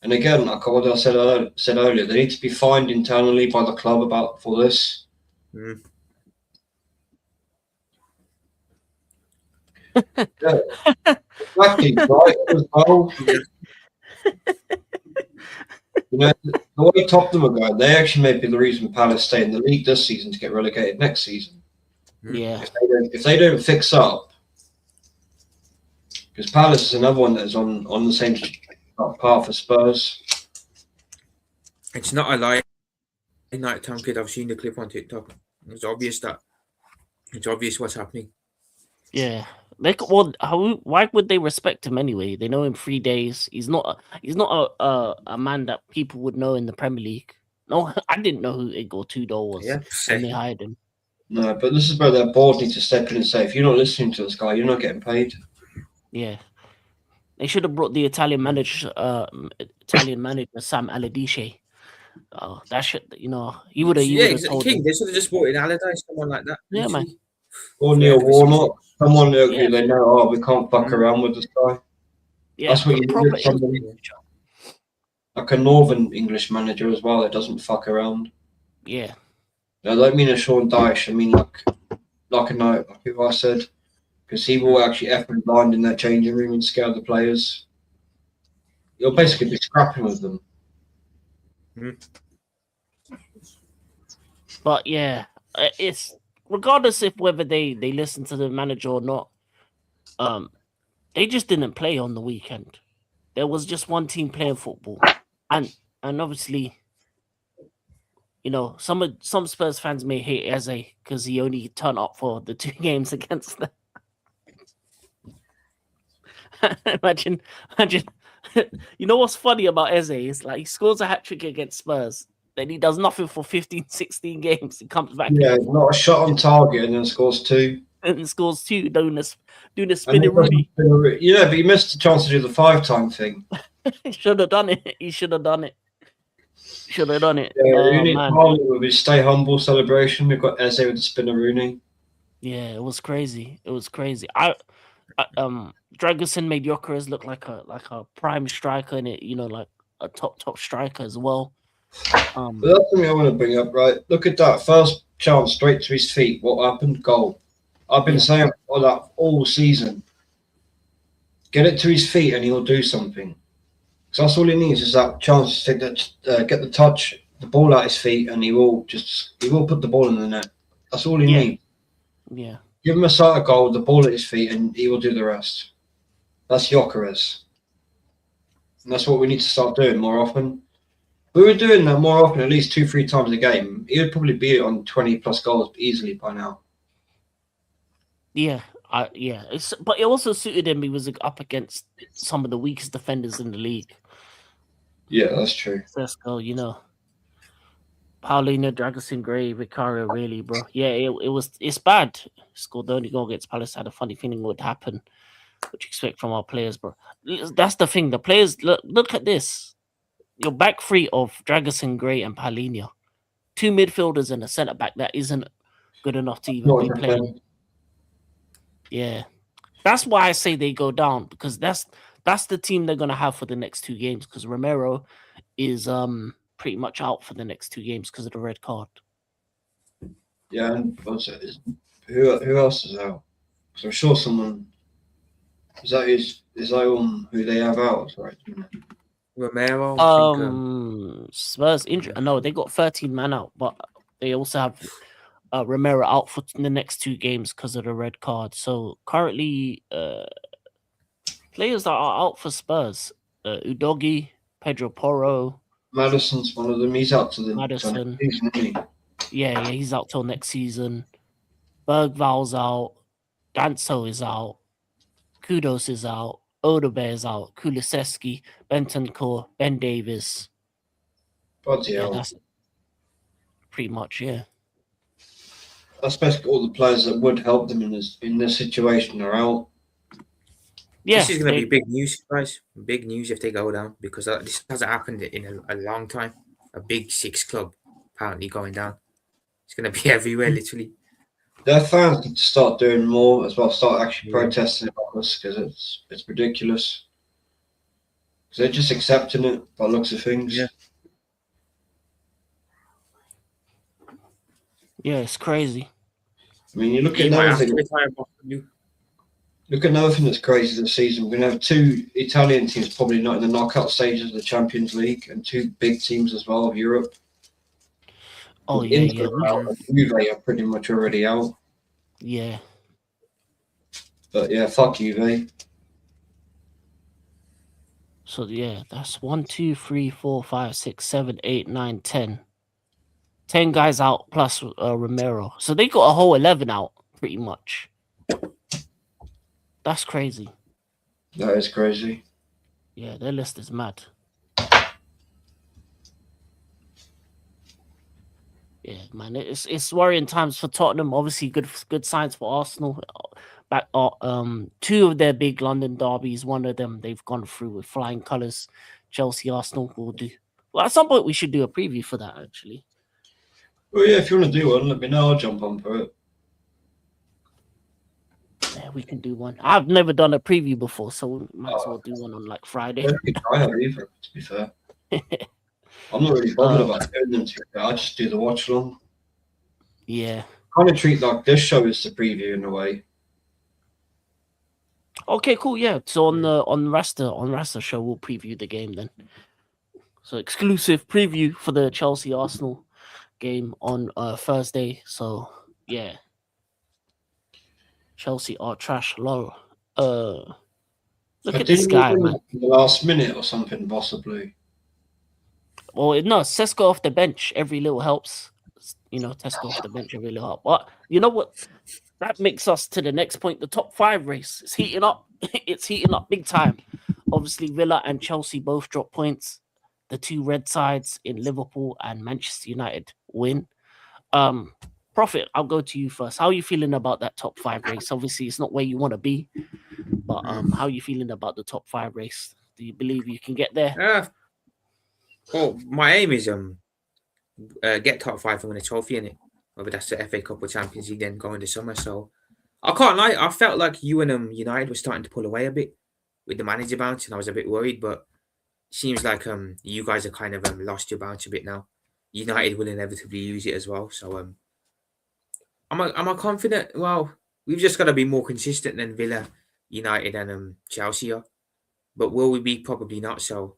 And again, like what I said earlier, they need to be fined internally by the club for this. Mm. Yeah. Exactly, right? As well. You know, the way Tottenham are going, they actually may be the reason Palace stay in the league this season to get relegated next season. Yeah. If they don't fix up, because Palace is another one that's on the same path as Spurs. It's not a lie. Night Time Kid, I've seen the clip on TikTok. It's obvious what's happening. Yeah. Why would they respect him anyway? They know him 3 days. He's not a man that people would know in the Premier League. No, I didn't know who Igor Tudor was Yeah. when they hired him. No, but this is where their board needs to step in and say, if you're not listening to this guy, you're not getting paid. Yeah. They should have brought the Italian manager Sam Allardyce. Oh, that shit, he would have told King. him. They should have just brought in Allardyce, someone like that. Yeah, man. literally. Or Neil Warnock, someone who Yeah. they know, oh, we can't fuck around with this guy. Yeah, That's what you proper need. Somebody like a Northern English manager as well that doesn't fuck around. Yeah. I don't mean a Sean Dyche. I mean like a note, like who I said, because he will actually F and blind in their changing room and scare the players. You'll basically be scrapping with them. But yeah, it's regardless if whether they listen to the manager or not. They just didn't play on the weekend. There was just one team playing football, and obviously, some Spurs fans may hate Eze because he only turned up for the 2 games against them. imagine. You know what's funny about Eze is like he scores a hat trick against Spurs, then he does nothing for 15, 16 games. He comes back Yeah, not a shot on target and then scores 2. and scores 2, doing the And spinning Rooney. Yeah, but he missed the chance to do the 5-time thing. He should have done it. He should have done it. Yeah, Oh Rooney man. with his stay humble celebration. We've got Eze with the spinner Rooney. Yeah, it was crazy. Dragusin made Gyökeres look like a prime striker, and like a top striker as well. But that's something I want to bring up, right? Look at that first chance straight to his feet. What happened? Goal. I've been saying all season. Get it to his feet, and he'll do something. Because that's all he needs is that chance to take that, get the touch, the ball at his feet, and he will put the ball in the net. That's all he needs. Yeah. Give him a sight of goal, the ball at his feet, and he will do the rest. That's Gyökeres. And that's what we need to start doing more often. If we were doing that more often, at least 2-3 times a game, he would probably be on 20 plus goals easily by now. Yeah. But it also suited him. He was up against some of the weakest defenders in the league. Yeah, that's true. Let's go, Paulinho, Dragusin, Gray, Vicario, really, bro. Yeah, it's bad. Scored the only goal against Palace. Had a funny feeling it would happen. What you expect from our players, bro? That's the thing. The players look at this. Your back three of Dragusin, Gray, and Paulinho. 2 midfielders and a centre back that isn't good enough to even be playing. Yeah, that's why I say they go down, because that's the team they're gonna have for the next 2 games. Because Romero is pretty much out for the next 2 games because of the red card. Yeah, and who else is out? Because I'm sure someone is that who they have out, right? Romero. Spurs injured. No, they got 13 man out, but they also have Romero out for the next 2 games because of the red card. So currently, players that are out for Spurs: Udogi, Pedro Porro. Madison's one of them. He's out to the Madison. season, isn't he? Yeah, he's out till next season. Bergval's out. Danso is out. Kudos is out. Odebear is out. Kulusevski, Bentancur, Ben Davis. Bloody hell. That's pretty much, yeah. That's basically all the players that would help them in this situation are out. Yeah, this is going to be big news, guys. Big news if they go down, because this hasn't happened in a long time. A big 6 club apparently going down. It's going to be everywhere, literally. Their fans need to start doing more as well. Start actually protesting about this, because it's ridiculous. Because they're just accepting it by the looks of things. Yeah, it's crazy. I mean, you look at another thing. Look at another thing that's crazy this season. We're going to have 2 Italian teams probably not in the knockout stages of the Champions League, and 2 big teams as well of Europe. Oh, Inter and Juve are pretty much already out. Yeah. But yeah, fuck Juve. So yeah, that's 1, 2, 3, 4, 5, 6, 7, 8, 9, 10. 10 guys out plus Romero. So they got a whole 11 out, pretty much. That's crazy. That is crazy. Yeah, their list is mad. Yeah, man, it's worrying times for Tottenham. Obviously, good signs for Arsenal. Back, 2 of their big London derbies. One of them they've gone through with flying colours. Chelsea, Arsenal will do. Well, at some point we should do a preview for that. Actually. Well, yeah, if you want to do one, let me know. I'll jump on for it. Yeah, we can do one. I've never done a preview before, so we might as well do one on like Friday. I have either, to be fair. I'm not really bothered about doing them. I just do the watch along. Yeah. Kind of treat like this show as the preview in a way. Okay, cool. Yeah. So on Rasta show, we'll preview the game then. So exclusive preview for the Chelsea Arsenal game on Thursday. So yeah, Chelsea are trash. Lol. Look I at this didn't we guy, win man. it in the last minute or something, possibly. Well, no, Sesko off the bench. Every little helps. Tesco off the bench every little help. But you know what? That makes us to the next point. The top five race. It's heating up. It's heating up big time. Obviously, Villa and Chelsea both drop points. The two red sides in Liverpool and Manchester United win. Prophet, I'll go to you first. How are you feeling about that top five race? Obviously, it's not where you want to be, but how are you feeling about the top five race? Do you believe you can get there? Well, my aim is get top five and win a trophy in it. Whether that's the FA Cup or Champions League, then go in the summer. So I can't lie, I felt like you and United were starting to pull away a bit with the manager bounce, and I was a bit worried. But it seems like you guys have kind of lost your bounce a bit now. United will inevitably lose it as well. So am I confident? Well, we've just got to be more consistent than Villa, United, and Chelsea are. But will we be? Probably not. So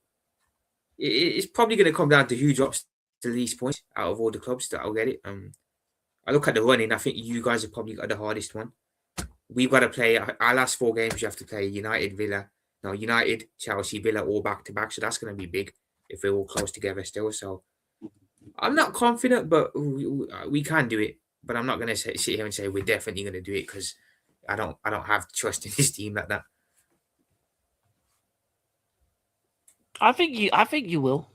it's probably going to come down to who drops the least points out of all the clubs that will get it. I look at the running. I think you guys have probably got the hardest one. We've got to play our last four games. You have to play United, Chelsea, Villa, all back to back. So that's going to be big if we're all close together still. So I'm not confident, but we can do it. But I'm not going to sit here and say we're definitely going to do it because I don't have trust in this team like that. I think you will.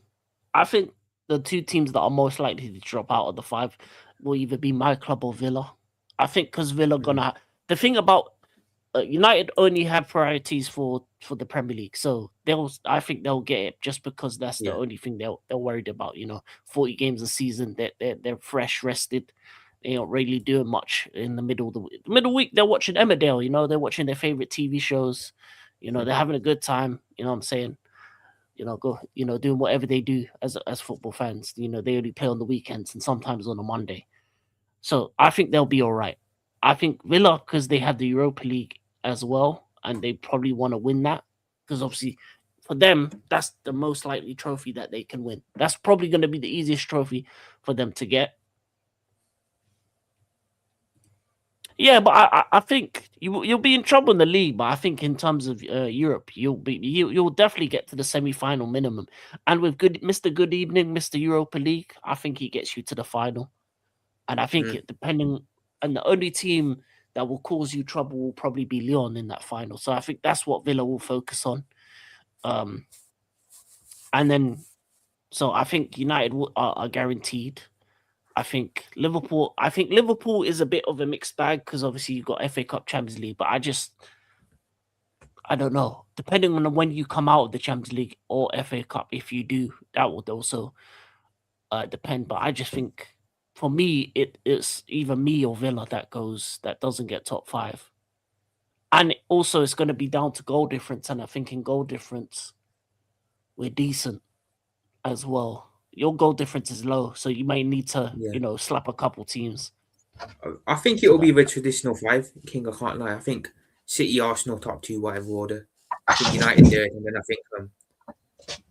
I think the two teams that are most likely to drop out of the five will either be my club or Villa. I think because Villa gonna. The thing about United only have priorities for the Premier League, so I think they'll get it just because that's the only thing they're worried about. 40 games a season, they're fresh, rested. They aren't really doing much in the middle of the middle week. They're watching Emmerdale. They're watching their favorite TV shows. They're having a good time. You know what I'm saying? Doing whatever they do as football fans. They only play on the weekends and sometimes on a Monday. So I think they'll be all right. I think Villa, because they have the Europa League as well, and they probably want to win that, because obviously for them, that's the most likely trophy that they can win. That's probably going to be the easiest trophy for them to get. Yeah, but I think you'll be in trouble in the league. But I think in terms of Europe, you'll definitely get to the semi-final minimum. And with Mr. Good Evening, Mr. Europa League, I think he gets you to the final. And I think and the only team that will cause you trouble will probably be Lyon in that final. So I think that's what Villa will focus on. And then, so I think United are guaranteed. I think Liverpool is a bit of a mixed bag because obviously you've got FA Cup, Champions League, but I don't know. Depending on when you come out of the Champions League or FA Cup, if you do, that would also depend. But I just think for me, it's either me or Villa that doesn't get top five. And also it's going to be down to goal difference. And I think in goal difference, we're decent as well. Your goal difference is low, so you may need to, slap a couple teams. I think it will be the traditional five. King, I can't lie. I think City, Arsenal, top two, whatever order. I think United third, and then I think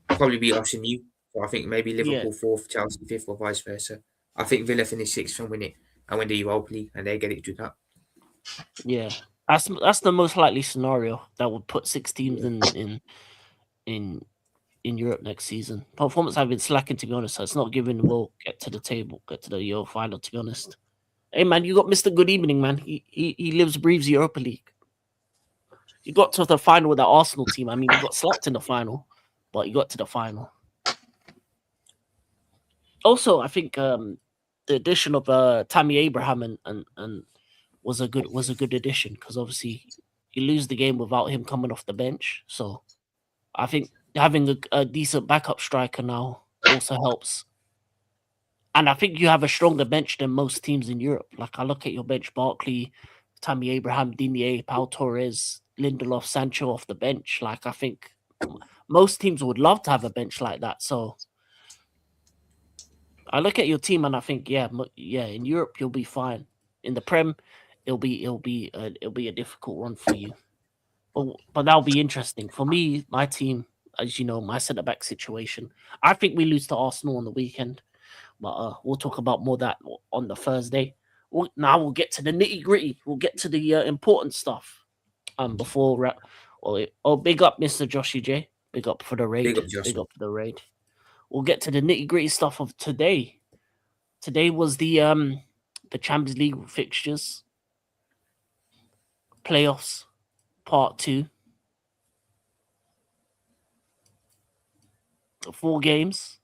probably be us and you. So I think maybe Liverpool fourth, Chelsea fifth, or vice versa. I think Villa finish sixth and win it, and win the Europa League, and they get it to that. Yeah, that's the most likely scenario that would put 6 teams in Europe next season. Performance have been slacking, to be honest. So it's not giving we'll get to the table, get to the Euro final, to be honest. Hey man, you got Mr. Good Evening, man. He lives, breathes Europa League. You got to the final with that Arsenal team. I mean, you got slapped in the final, but you got to the final. Also, I think the addition of Tammy Abraham and was a good addition, because obviously you lose the game without him coming off the bench. So I think having a decent backup striker now also helps. And I think you have a stronger bench than most teams in Europe. Like, I look at your bench: Barkley, Tammy Abraham, Digne, Pau Torres, Lindelof, Sancho off the bench. Like, I think most teams would love to have a bench like that. So I look at your team and I think, yeah, in Europe you'll be fine. In the Prem, it'll be a difficult run for you. But that'll be interesting for me. My team, as you know, my centre back situation. I think we lose to Arsenal on the weekend. But we'll talk about more of that on the Thursday. Now we'll get to the nitty gritty. We'll get to the important stuff. Before big up, Mr. Joshy J. Big up for the raid. Big up, Josh. Big up for the raid. We'll get to the nitty gritty stuff of today. Today was the Champions League fixtures, playoffs, part 2. 4 games.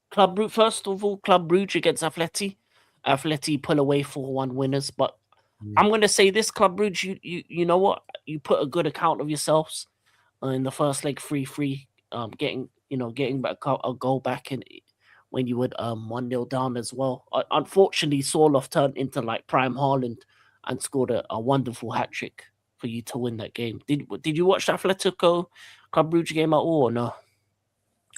Club Brugge, first of all, Club Brugge against Atleti. Atleti pull away 4-1 winners, but I'm gonna say this, Club Brugge, you know what? You put a good account of yourselves in the first leg, 3-3, getting back a goal back in when you would 1-0 down as well. Unfortunately, Sorloth turned into like prime Haaland and scored a wonderful hat trick for you to win that game. Did you watch the Atletico Club Brugge game at all or no?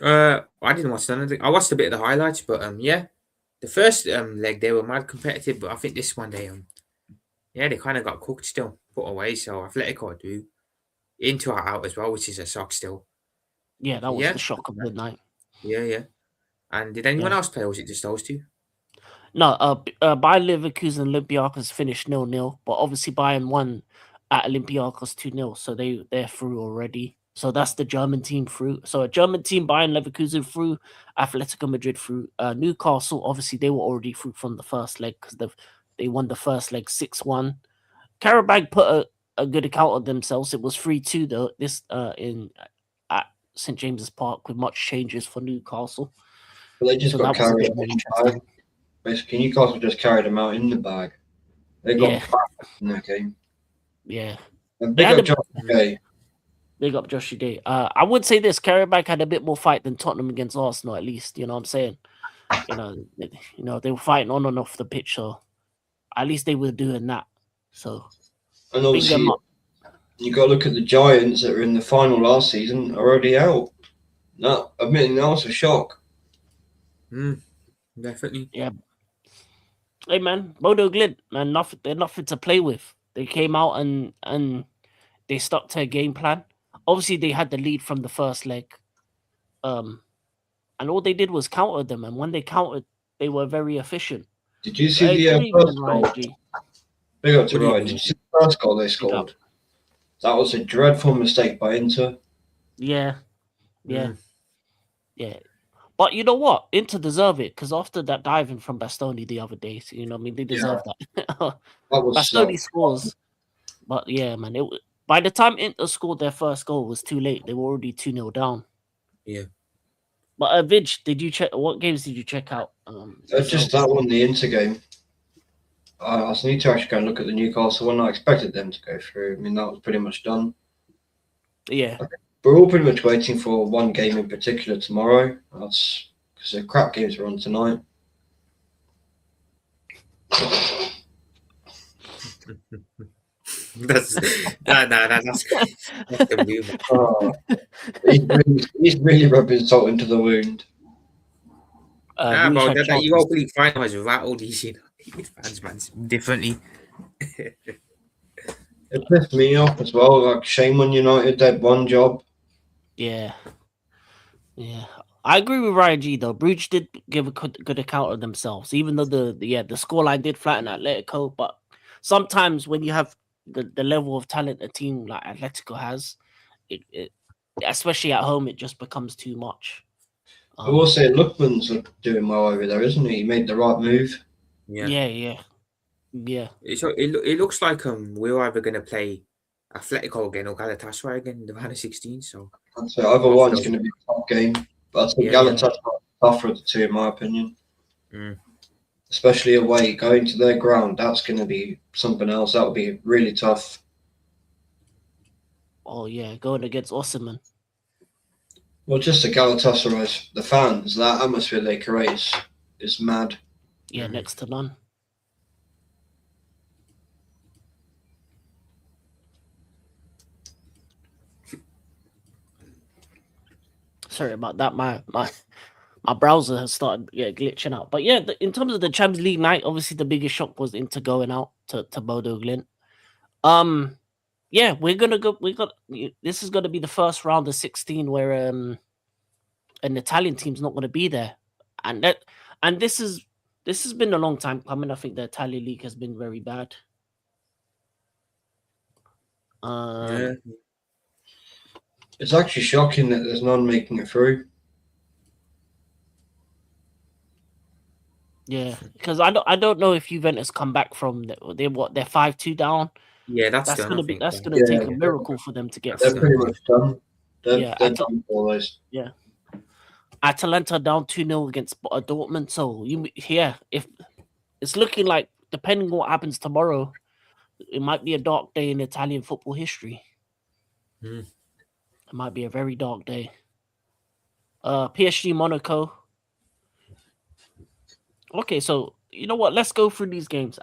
I didn't watch none of it. I watched a bit of the highlights, but yeah, the first leg they were mad competitive, but I think this one they kind of got cooked still, put away. So Atletico do into or out as well, which is a shock still. Yeah, that was the shock of the night. Yeah. And did anyone else play, or was it just those two? No, Bayern Leverkusen and Olympiacos finished 0-0, but obviously Bayern won at Olympiacos 2-0, so they're through already. So that's the German team through. So a German team, Bayern Leverkusen through, Atletico Madrid through. Newcastle, obviously they were already through from the first leg because they won the first leg 6-1. Karabag put a good account of themselves. It was 3-2 though. This at St James's Park with much changes for Newcastle. But they just got carried out in the bag. Basically, Newcastle just carried them out in the bag. They got back in that game. Yeah. And big up Josh Day. Big up Joshy Day. I would say this: Karabag had a bit more fight than Tottenham against Arsenal, at least. You know what I'm saying? They were fighting on and off the pitch, so at least they were doing that. So, and obviously, you got to look at the Giants that were in the final last season already out. No, admitting that was a shock. Definitely. Yeah. Hey man, Bodo Glimt, man, they're nothing to play with. They came out and they stuck to a game plan. Obviously, they had the lead from the first leg, and all they did was counter them. And when they countered, they were very efficient. Did you see the first goal? Big up to Ryan. Did you see the first goal they scored? That was a dreadful mistake by Inter. Yeah. But you know what? Inter deserve it because after that diving from Bastoni the other day, so, they deserve that. Bastoni scores. But yeah, man, by the time Inter scored their first goal, it was too late. They were already 2-0 down. Yeah. But Vij, did you check? What games did you check out? Just that one, the Inter game. I need to actually go and look at the Newcastle one. I expected them to go through. I mean, that was pretty much done. Yeah. Okay. We're all pretty much waiting for one game in particular tomorrow. That's because the crap games are on tonight. That's he's really rubbing salt into the wound. You hopefully find him as rattled. He's fans, man, differently. It pissed me off as well. Like, shame on United. They'd one job. Yeah. I agree with Ryan G though. Bruges did give a good account of themselves, even though the scoreline did flatten Atletico. But sometimes when you have the level of talent a team like Atletico has, it especially at home, it just becomes too much. I will say Lookman's doing well over there, isn't he? He made the right move. Yeah. It looks like we're either going to play Atletico again or Galatasaray again in the round of 16. So either one's going to be a tough game. But I think Galatasaray is tougher of the two, in my opinion. Especially away, going to their ground, that's going to be something else. That would be really tough. Oh yeah, going against Osimhen. Well, just the Galatasaray, the fans, that atmosphere they create is mad. Yeah, next to none. Sorry about that. My browser has started glitching out. But yeah, in terms of the Champions League night, obviously the biggest shock was Inter going out to Bodo Glimt. Yeah, we're gonna go. This is gonna be the first round of 16 where an Italian team's not gonna be there. and this has been a long time coming. I think the Italian league has been very bad. Yeah. It's actually shocking that there's none making it through. Yeah, because I don't know if Juventus come back from they're 5-2 down. Yeah, that's That's done. gonna I be think. that's gonna Yeah. take a miracle for them to get They're through. pretty much done. They're Yeah, done for those. Yeah, Atalanta down 2-0 against Dortmund. So if it's looking like, depending on what happens tomorrow, it might be a dark day in Italian football history. Mm. It might be a very dark day. PSG Monaco. Okay, so you know what? Let's go through these games.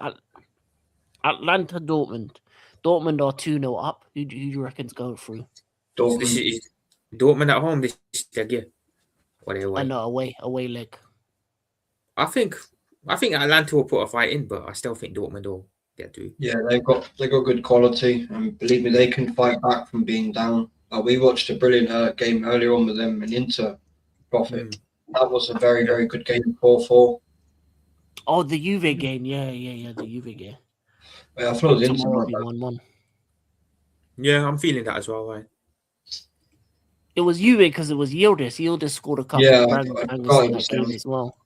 Atlanta Dortmund. Dortmund are 2-0 up. Who do you reckon's going through? So this Dortmund. is Dortmund at home. This leg, yeah. What away? No, away leg. I think Atlanta will put a fight in, but I still think Dortmund will get through. Yeah, they've got good quality, and believe me, they can fight back from being down. We watched a brilliant game earlier on with them and Inter profit. That was a very, very good game, 4-4. Oh, the Juve game. Yeah, the Juve game. I thought it was Inter. Tomorrow will be 1-1. Yeah, I'm feeling that as well, right? It was Juve because it was Yildiz. Yildiz scored a couple of bangers in that game as well.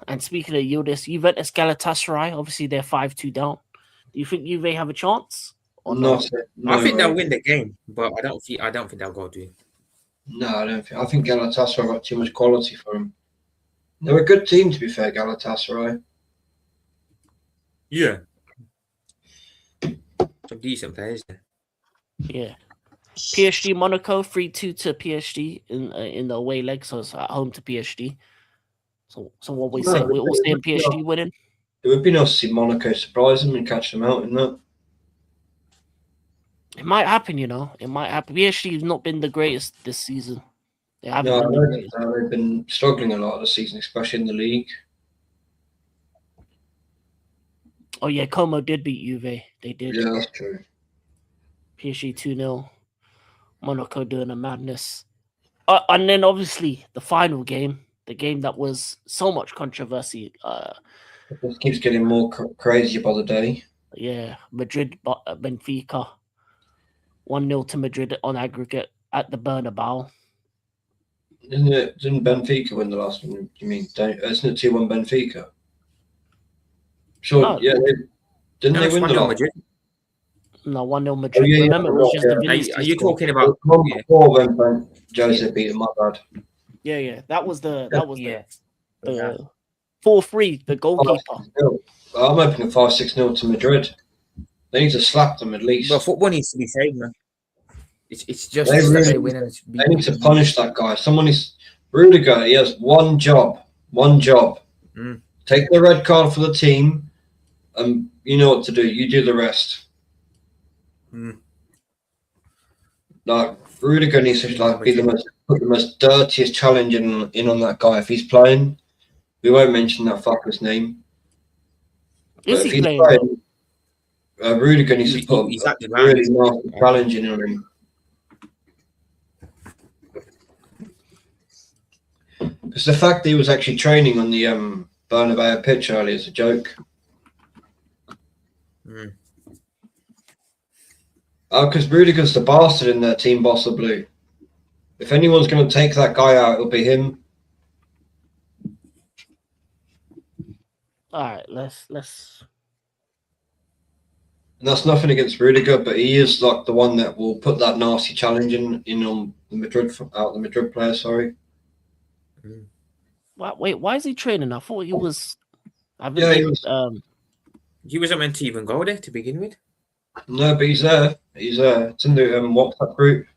And speaking of Yildiz, Juventus Galatasaray, obviously they're 5-2 down. Do you think Juve have a chance? Or no, I think they'll win the game, but I don't think they'll go through. No, I don't think. I think Galatasaray got too much quality for them. They're a good team, to be fair, Galatasaray. Yeah. Some decent players there. Yeah. PSG Monaco 3-2 to PSG in the away leg, so it's at home to PSG. So what we say, we're all saying PSG winning. It would be nice to see Monaco surprise them and catch them out in that. It might happen, you know. It might happen. PSG has not been the greatest this season. They haven't No, been the greatest. they've been struggling a lot of the season, especially in the league. Oh yeah, Como did beat Juve. They did. Yeah, that's true. PSG 2-0. Monaco doing a madness. And then obviously the final game, the game that was so much controversy. It just keeps getting more crazy by the day. Yeah, Madrid Benfica. 1-0 to Madrid on aggregate at the Bernabeu. Didn't Benfica win the last one? You mean, isn't it 2-1 Benfica? Sure, No. yeah. Didn't they win the last Madrid? No, 1-0 Madrid. Oh, yeah, Remember, it was just the Are Vinicius you goal. talking about? one before when Jose beat him? My bad. Yeah. That was the 4-3, the goalkeeper. I'm hoping a 5-6-0 to Madrid. They need to slap them at least. Well, football needs to be saved, man. It's just They really- win and They need to punish that guy. Rudiger, he has one job. Mm. Take the red card for the team, and you know what to do. You do the rest. Mm. Like Rudiger needs to put the most dirtiest challenge in on that guy if he's playing. We won't mention that fucker's name. Is If he he's playing? Rudiger needs to put he's a active, really nasty challenge in on him. Because the fact that he was actually training on the Bernabeu pitch earlier is a joke. Mm. Because Rudiger's the bastard in their team, Boss of Blue. If anyone's going to take that guy out, it'll be him. All right, let's. And that's nothing against Rudiger, but he is like the one that will put that nasty challenge in on the Madrid player. Sorry. Mm. Wait, why is he training? I thought he was. He was. He wasn't meant to even go there to begin with. No, but he's there. He's there. It's in the WhatsApp group.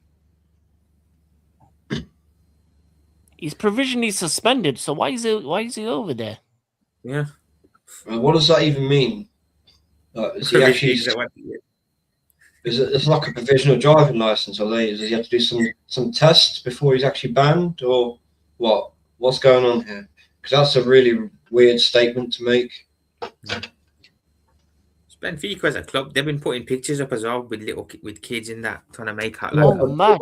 He's provisionally suspended. So why is he over there? Yeah. What does that even mean? Is he actually? It's like a provisional driving license, or does he have to do some tests before he's actually banned, or what? What's going on here? Because that's a really weird statement to make. Benfica as a club, they've been putting pictures up as well with kids in that, trying to make out. Oh man,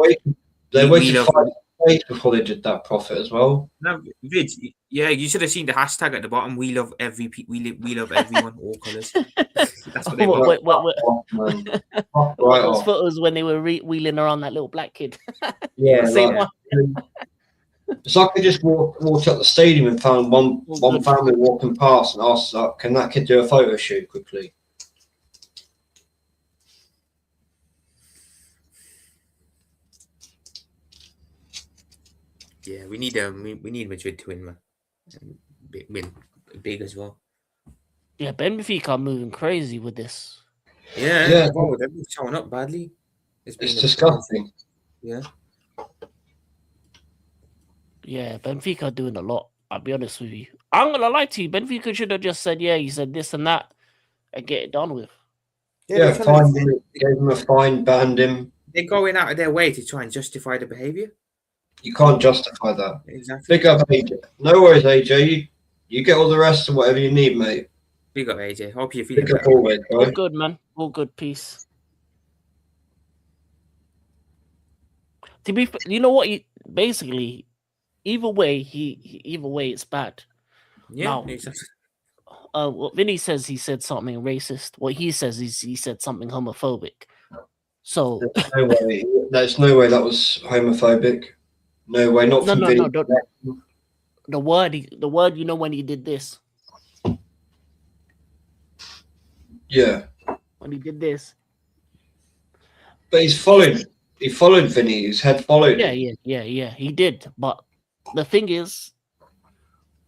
They waited 5 days before they did that profit as well. No, Vid, yeah, you should have seen the hashtag at the bottom. We love we love everyone, all colours. That's what they want. What, Oh, man. what Right those off. photos when they were wheeling around that little black kid? Yeah, The same like, one. it's like I just walked up the stadium and found one good. family walking past and asked, like, can that kid do a photo shoot quickly? Yeah, we need Madrid to win, man. And win big as well. Yeah, Benfica are moving crazy with this. Yeah. Bro, they've been showing up badly. It's disgusting. Yeah. Yeah, Benfica are doing a lot. I'll be honest with you. I'm gonna lie to you. Benfica should have just said, "Yeah, you said this and that," and get it done with. Yeah, fined him, gave him a fine, banned him. They're going out of their way to try and justify the behaviour. You can't justify that. Exactly. Big up AJ. No worries, AJ. You get all the rest of whatever you need, mate. Big up AJ. Hope you're feeling Big up better. always, bro. All good, man. All good. Peace. To be, you know what? Basically, either way, either way, it's bad. Yeah, Now, exactly. What Vinny says, he said something racist. What he says is he said something homophobic. So There's no way that was homophobic. No way, not from Vinny. The word, you know, when he did this. Yeah. When he did this. But he followed Vinny. His head followed him. Yeah. He did. But the thing is,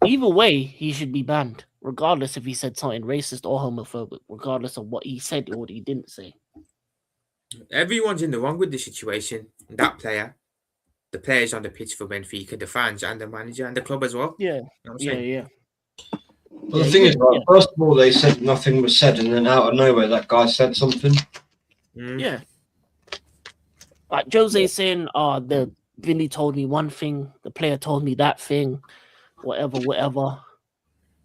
either way, he should be banned, regardless if he said something racist or homophobic, regardless of what he said or what he didn't say. Everyone's in the wrong with the situation. That player, the players on the pitch for Benfica, the fans, and the manager and the club as well. Yeah. You know what I'm saying? Yeah. Well, the thing is, right, first of all, they said nothing was said, and then out of nowhere, that guy said something. Yeah. Like Jose saying, the Vinny told me one thing, the player told me that thing, whatever.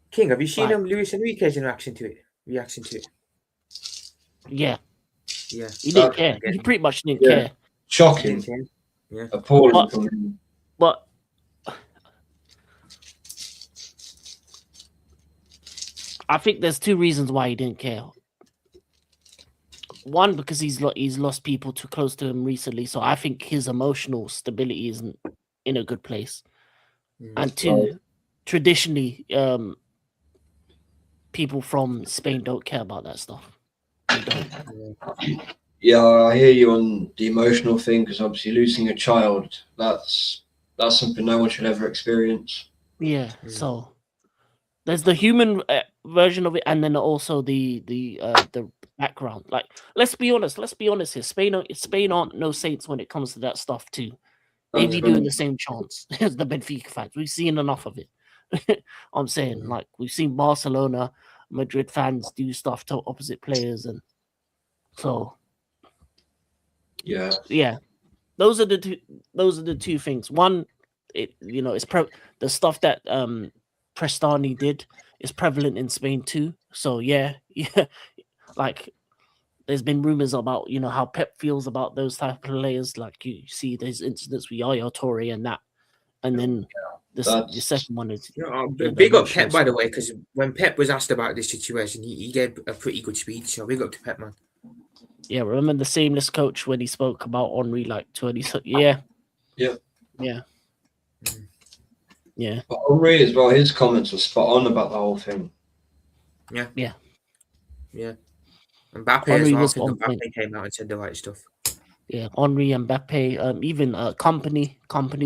King, have you seen Luis Enrique's reaction to it? Yeah. Yeah. He didn't care. He pretty much didn't care. Shocking. Yeah. Appalling. But I think there's two reasons why he didn't care. One, because he's lost people too close to him recently, so I think his emotional stability isn't in a good place. And two, traditionally, people from Spain don't care about that stuff. They don't. Yeah, I hear you on the emotional thing, because obviously losing a child, that's something no one should ever experience. Yeah, so there's the human version of it, and then also the background. Like, let's be honest here. Spain aren't no saints when it comes to that stuff too. They be doing the same chants as the Benfica fans. We've seen enough of it. I'm saying, like, we've seen Barcelona, Madrid fans do stuff to opposite players, and so yeah. Those are the two things. One, it's the stuff that Prestani did is prevalent in Spain too. So yeah, like there's been rumors about how Pep feels about those type of players. Like you see those incidents with Yaya Toure and that, and then the second one is big up Pep, by the way, because when Pep was asked about this situation, he gave a pretty good speech. So big up to Pep, man. Yeah, remember the Seamless coach when he spoke about Henry like 20? Yeah. But Henry as well, his comments were spot on about the whole thing. Yeah. Mbappe Henry as well. I was think on Mbappe point. came out and said the right stuff. Yeah, Henry and Mbappe, even company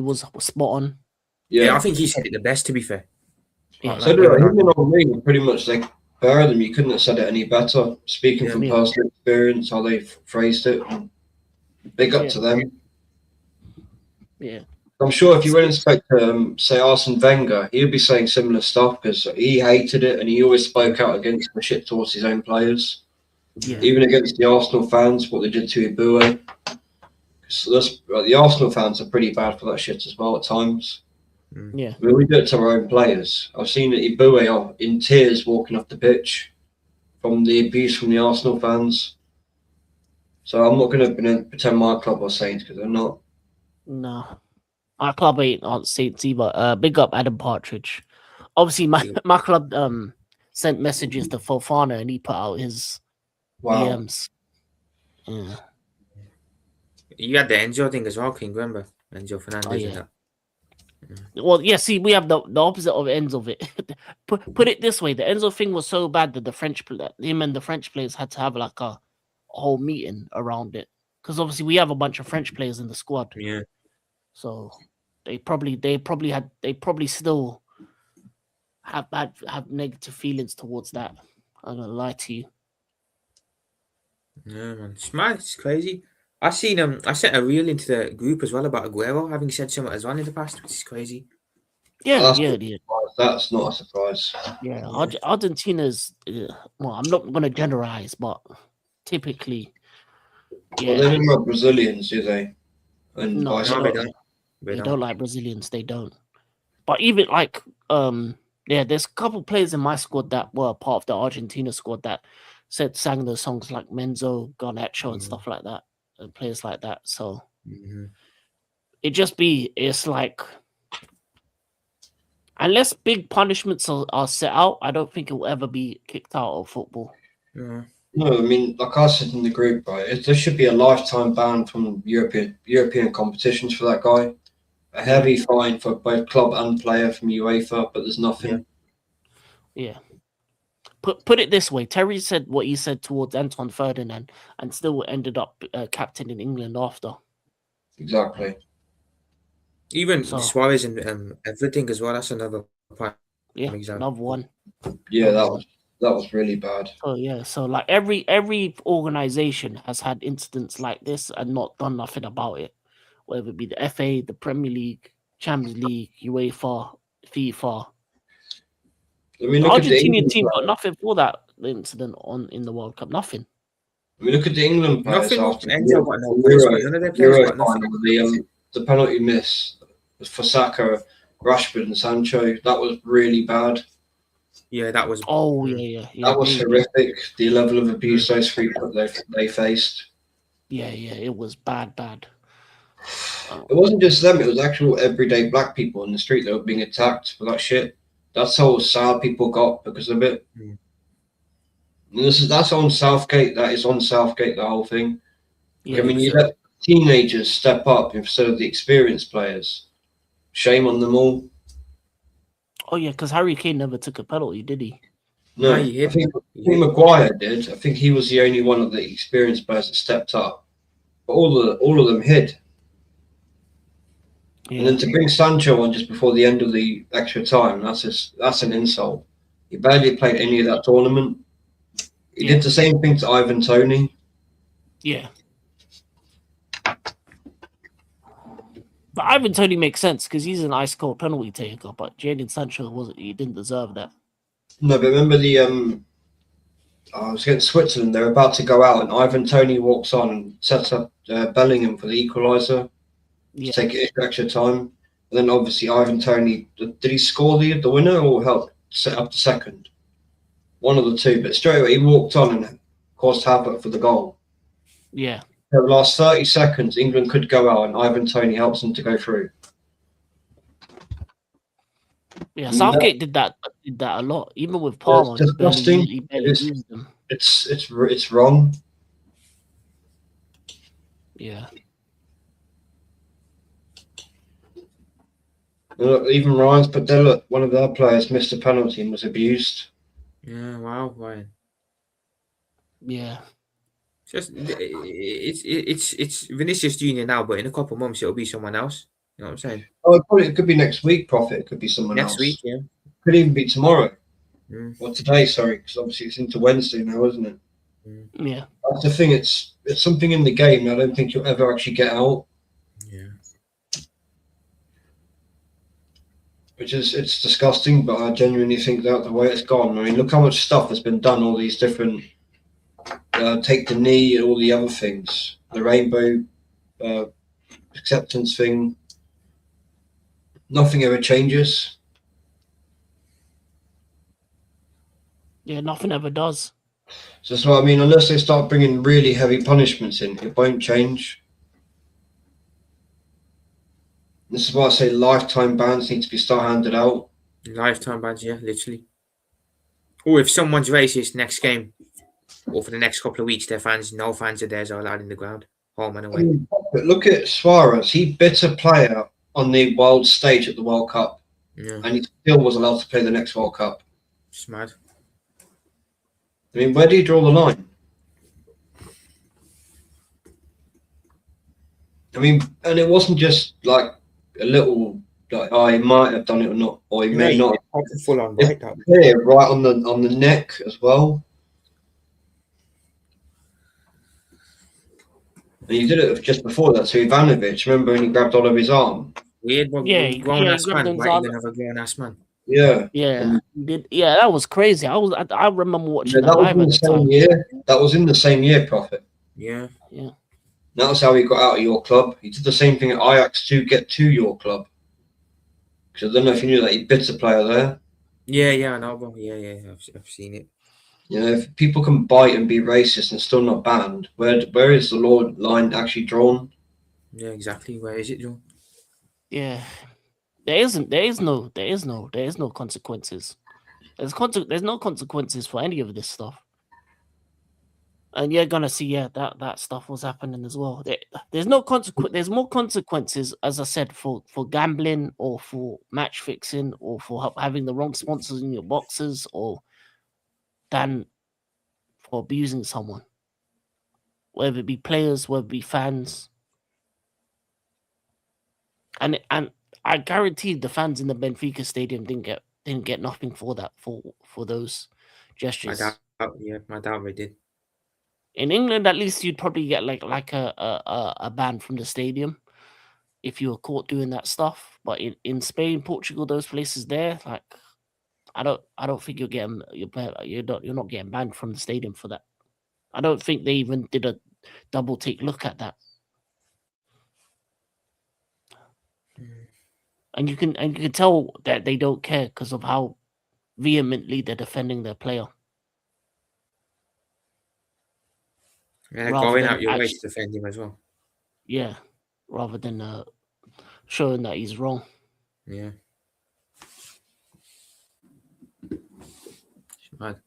was spot on. Yeah, I think he said it the best, to be fair. Yeah, so him and Henry were pretty much like better them. You couldn't have said it any better. Speaking from personal experience, how they phrased it. Big up to them. Yeah. I'm sure if you went and spoke to, say, Arsene Wenger, he'd be saying similar stuff, because he hated it and he always spoke out against the shit towards his own players. Yeah. Even against the Arsenal fans, what they did to Ibue. So the Arsenal fans are pretty bad for that shit as well at times. Yeah. I mean, we do it to our own players. I've seen Ibue in tears walking off the pitch from the abuse from the Arsenal fans. So I'm not going to pretend my club are saints, because they're not. No. My club aren't Saints either. Big up Adam Partridge. Obviously, my Yeah. my club sent messages to Fofana and he put out his Wow. DMs. Yeah. You had the Enzo thing as well, King. Remember Enzo Fernandez Oh and yeah. that. Well, yeah. See, we have the opposite of ends of it. put it this way: the Enzo thing was so bad that him and the French players had to have like a whole meeting around it because obviously we have a bunch of French players in the squad, Yeah. so they probably still have negative feelings towards that. I'm gonna lie to you. Yeah, man. It's mad. It's crazy. I seen I sent a reel into the group as well about Aguero having said something as well in the past, which is crazy. Yeah, That's yeah, not yeah. a surprise. That's not a surprise. Yeah, Yeah. Argentina's. Well, I'm not gonna generalize, but typically, Well, yeah, they don't like Brazilians, do they? And no, vice they No, they don't. versa. don't. They They don't. don't like Brazilians. They don't. But even like, yeah, there's a couple players in my squad that were part of the Argentina squad that sang the songs like Menzo, Garnacho, and Yeah. stuff like that, and players like that. So Mm-hmm. it's like unless big punishments are set out, I don't think it will ever be kicked out of football. Yeah. No, I mean, like I said in the group, right? There should be a lifetime ban from European competitions for that guy. A heavy fine for both club and player from UEFA, but there's nothing. Yeah. Put it this way: Terry said what he said towards Anton Ferdinand, and still ended up captain in England after. Exactly. Even So Suarez and everything as well. That's another prime yeah, example. another one. Yeah, Another one. that was really bad. So yeah, so like every organization has had incidents like this and not done nothing about it, whether it be the FA, the Premier League, Champions League, UEFA, FIFA. I mean, The look at the Argentinian England team got players. nothing for that incident in the World Cup. Nothing. I mean, look at the England players Nothing. after Enzo got no the punishment. None of their players Euro got nothing. final. The penalty miss for Saka, Rashford, and Sancho. That was really bad. Yeah, that was. Oh yeah. That was They, horrific. The level of abuse those three they faced. yeah. It was bad. It wasn't just them. It was actual everyday black people in the street that were being attacked for that shit. That's how sad people got because of it. Mm. And that's on Southgate. That is on Southgate. The whole thing. Yeah, I mean, you let teenagers step up instead of the experienced players. Shame on them all. oh yeah, because Harry Kane never took a penalty, did he? No, No, you I think hit. Maguire did. I think he was the only one of the experienced players that stepped up. But all of them hid. Yeah. And then to bring Sancho on just before the end of the extra time, that's an insult. He barely played any of that tournament. He did the same thing to Ivan Toney. Yeah. But Ivan Toney makes sense because he's an ice cold penalty taker, but Jadon Sancho he didn't deserve that. No, but remember I was against Switzerland. They're about to go out, and Ivan Toney walks on and sets up Bellingham for the equaliser to take it extra time. And then obviously Ivan Toney, did he score the winner or help set up the second? One of the two, but straight away he walked on and caused havoc for the goal. Yeah. For the last 30 seconds, England could go out, and Ivan Toney helps them to go through. Yeah, Southgate did that a lot, even with Palmer. It's disgusting. He barely used them. It's wrong. Yeah. Look, even Ryan's put there. Look, one of their players missed a penalty and was abused. Yeah, wow, Ryan. Yeah. It's Vinicius Junior now, but in a couple of months it'll be someone else. You know what I'm saying? Oh, it could be next week. Prophet. It could be someone else. Next week, yeah. Could even be tomorrow. Mm. Or today, sorry, because obviously it's into Wednesday now, isn't it? Yeah. That's the thing. It's something in the game I don't think you'll ever actually get out. Yeah. It's disgusting, but I genuinely think that the way it's gone. I mean, look how much stuff has been done. All these different take the knee and all the other things. The rainbow acceptance thing. Nothing ever changes. Yeah, nothing ever does. So that's what I mean. Unless they start bringing really heavy punishments in, it won't change. This is why I say lifetime bans need to be handed out. Lifetime bans, yeah, literally. Or if someone's racist next game, or for the next couple of weeks, no fans of theirs are allowed in the ground, home and away. But look at Suarez. He bit a player on the world stage at the World Cup, Yeah, and he still was allowed to play the next World Cup. it's mad. I mean, where do you draw the line? I mean, and it wasn't just like a little, like, oh, he might have done it or not, or he may not. Full on It's right. That. clear, right on the neck as well. And he did it just before that to Ivanovic. Remember when he grabbed Oliver's arm? Weird, but Yeah, grown ass grabbed man his biting arm. another grown ass man. Yeah. Yeah, he did. Yeah, that was crazy. I remember watching Yeah, that that was live in at the the same time. year. That was in the same year, Prophet. Yeah. That was how he got out of your club. He did the same thing at Ajax to get to your club. Because I don't know if you knew that he bit a player there. Yeah, I know, bro. Yeah, I've seen it. You know, if people can bite and be racist and still not banned, where is the law line actually drawn? Yeah, exactly. Where is it, John? Yeah, there is no consequences. There's no consequences for any of this stuff. And you're gonna see, that stuff was happening as well. There's no consequence. There's more consequences, as I said, for gambling or for match fixing or for having the wrong sponsors in your boxes, or than for abusing someone, whether it be players, whether it be fans. And I guarantee the fans in the Benfica stadium didn't get nothing for that, for those gestures. My doubt they did. In England, at least you'd probably get like a ban from the stadium if you were caught doing that stuff. But in Spain, Portugal, those places there, like I don't think you're not getting banned from the stadium for that. I don't think they even did a double take look at that. And you can tell that they don't care because of how vehemently they're defending their player. Yeah, Rather going than out your way actually- to defend him as well. Yeah, rather than showing that he's wrong. Yeah. It's mad.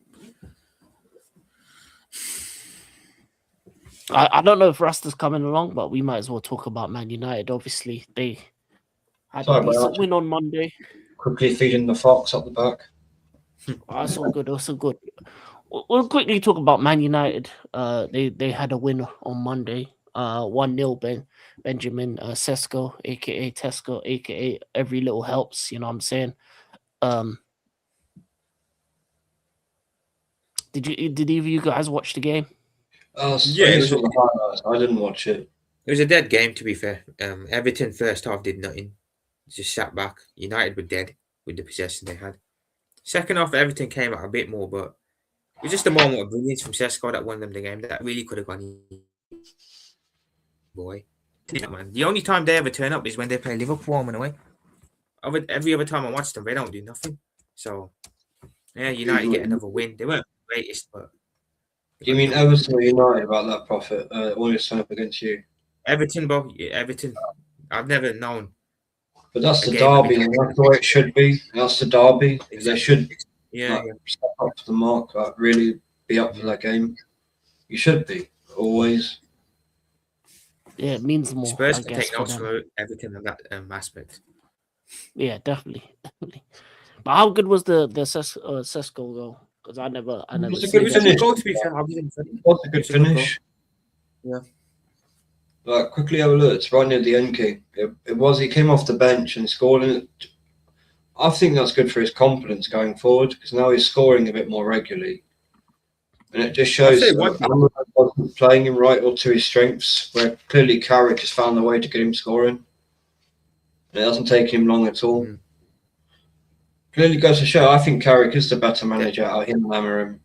I don't know if Rasta's coming along, but we might as well talk about Man United. Obviously, they had Sorry a about decent that. win on Monday. Quickly feeding the fox up the back. That's all good. That's all good. We'll quickly talk about Man United. They had a win on Monday. 1-0. Benjamin Sesko, aka Tesco, aka every little helps. You know what I'm saying? Did either of you guys watch the game? Yeah, I saw the highlights. I didn't watch it. It was a dead game, to be fair. Everton first half did nothing. Just sat back. United were dead with the possession they had. Second half, Everton came out a bit more, but it was just a moment of brilliance from Sesko that won them the game. That really could have gone. Boy, man. The only time they ever turn up is when they play Liverpool home and away. Every other time I watch them, they don't do nothing. So, yeah, United get another win. They weren't the greatest, but. Do you mean Everton or United about that, Prophet? Always turn up against you. Everton, bro. Yeah, Everton. I've never known. But that's the Again, I derby, mean- and that's the way it should be. That's the derby. They should Yeah, step up to the mark, really be up for that game. You should be, always. Yeah, it means more. Spurs I can guess take for notes them. from Everton in that aspect. Yeah, definitely. But how good was the Sesko goal? Because I never was a seen good that. finish. goal, to be fair. I wasn't It was a good It's a good finish. goal. Quickly have a look. It's right near the end key. It was. He came off the bench and scored. And I think that's good for his confidence going forward because now he's scoring a bit more regularly. And it just shows I'll say one that thing. Amrabat wasn't playing him right or to his strengths, where clearly Carrick has found a way to get him scoring. And it hasn't taken him long at all. Mm. Clearly goes to show, I think Carrick is the better manager out of him and Amorim.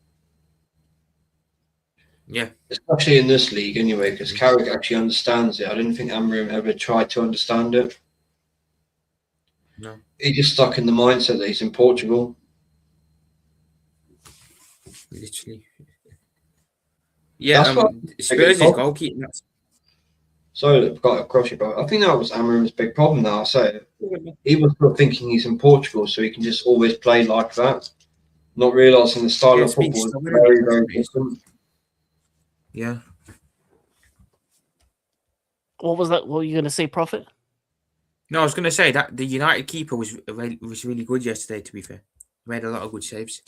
Yeah. Especially in this league anyway, because Carrick actually understands it. I didn't think Amorim ever tried to understand it. No. He just stuck in the mindset that he's in Portugal. Literally. Yeah, That's what Spurs' problem. goalkeeping. So I've got across you, bro. I think that was Amarim's big problem now. I say he was still thinking he's in Portugal, so he can just always play like that, not realizing the style Yeah, of it's been football is stubborn, very, isn't very it? different. Yeah. What was that? What were you gonna say, Prophet? No, I was going to say that the United keeper was really good yesterday. To be fair, he made a lot of good saves.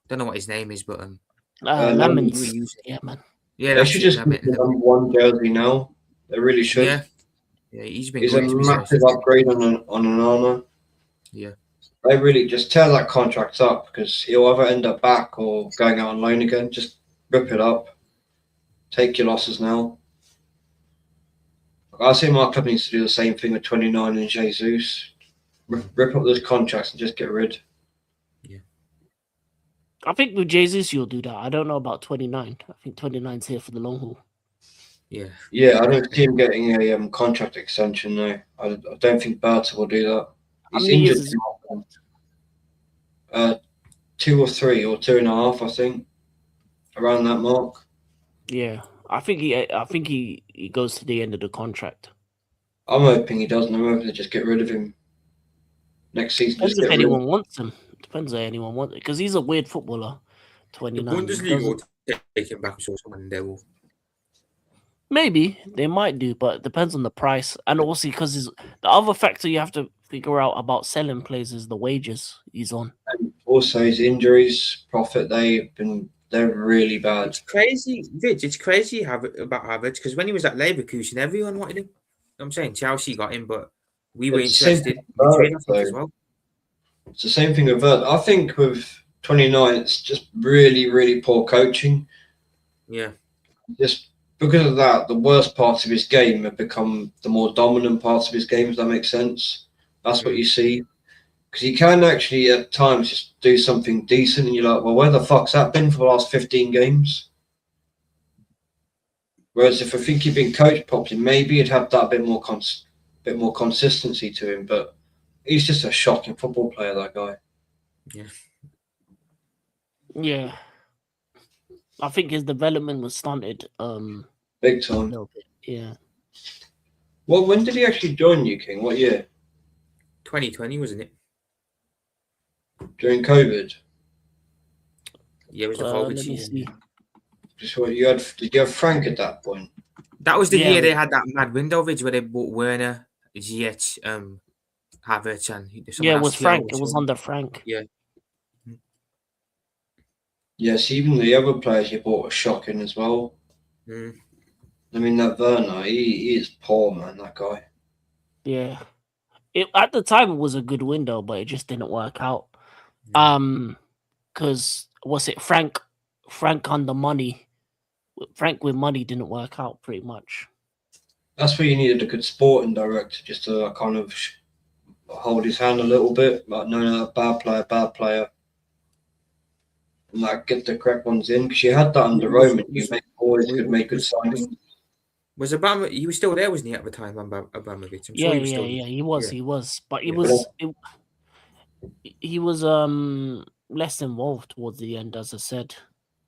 Don't know what his name is, but Lemon. you were Lemons. using. Yeah, man. Yeah, They that's should it. just give him the Lemon. #1 jersey now. They really should. Yeah, yeah, he's been He's a good. To be fair, massive upgrade on an Anana. yeah, They really just tear that contract up because he'll either end up back or going out on loan again. Just rip it up. Take your losses now. I think my club needs to do the same thing with 29 and Jesus. Rip up those contracts and just get rid. I think with Jesus you'll do that. I don't know about 29. I think 29's here for the long haul. yeah. Yeah, I don't see him getting a contract extension now. I don't think Berta will do that. How He's many years injured. is it? 2 or 3 or 2.5, I think, around that mark. Yeah. I think he goes to the end of the contract. I'm hoping he doesn't. I'm hoping they just get rid of him next season. Depends Just if get rid of anyone wants him. Depends if anyone wants it. Because he's a weird footballer. The 29. He Bundesliga will doesn't take him back, so someone they will. maybe they might do, but it depends on the price. And also because the other factor you have to figure out about selling players is the wages he's on. And also his injuries, profit. They're really bad. It's crazy, Rich. It's crazy about Havertz because when he was at Leverkusen, everyone wanted him. I'm saying Chelsea got him, but we were It's the same interested. thing We with traded Vert, him as though. well. It's the same thing with Vert. I think with 29, it's just really, really poor coaching. Yeah, Just because of that, the worst parts of his game have become the more dominant parts of his game, if that makes sense. That's what you see. Because he can actually, at times, just do something decent, and you're like, well, where the fuck's that been for the last 15 games? Whereas if I think he'd been coached properly, maybe he'd have that bit more consistency to him. But he's just a shocking football player, that guy. Yeah. I think his development was stunted. Big A time. little bit. Yeah. Well, when did he actually join you, King? What year? 2020, wasn't it? During COVID? Yeah, it was the Let COVID me season. see. Just what you had? Did you have Frank at that point? That was the Yeah, year they had that mad window video where they bought Werner, Ziyech, Havertz, and Yeah, it was Thiago Frank. It or was someone. under Frank. Yeah. Yes, even the other players you bought were shocking as well. Mm. I mean, that Werner, he is poor, man, that guy. Yeah. At the time it was a good window, but it just didn't work out. Because was it Frank under money? Frank with money didn't work out pretty much. That's where you needed a good sporting director just to kind of hold his hand a little bit. Like, no, bad player. And like get the correct ones in. Because you had that under Roman. You always could make good signings. Was Obama? He was still there, wasn't he, at the time? Abramovich. I'm Yeah, sure he was still there. he was. Yeah. He was. But Yeah. he was less involved towards the end, as I said.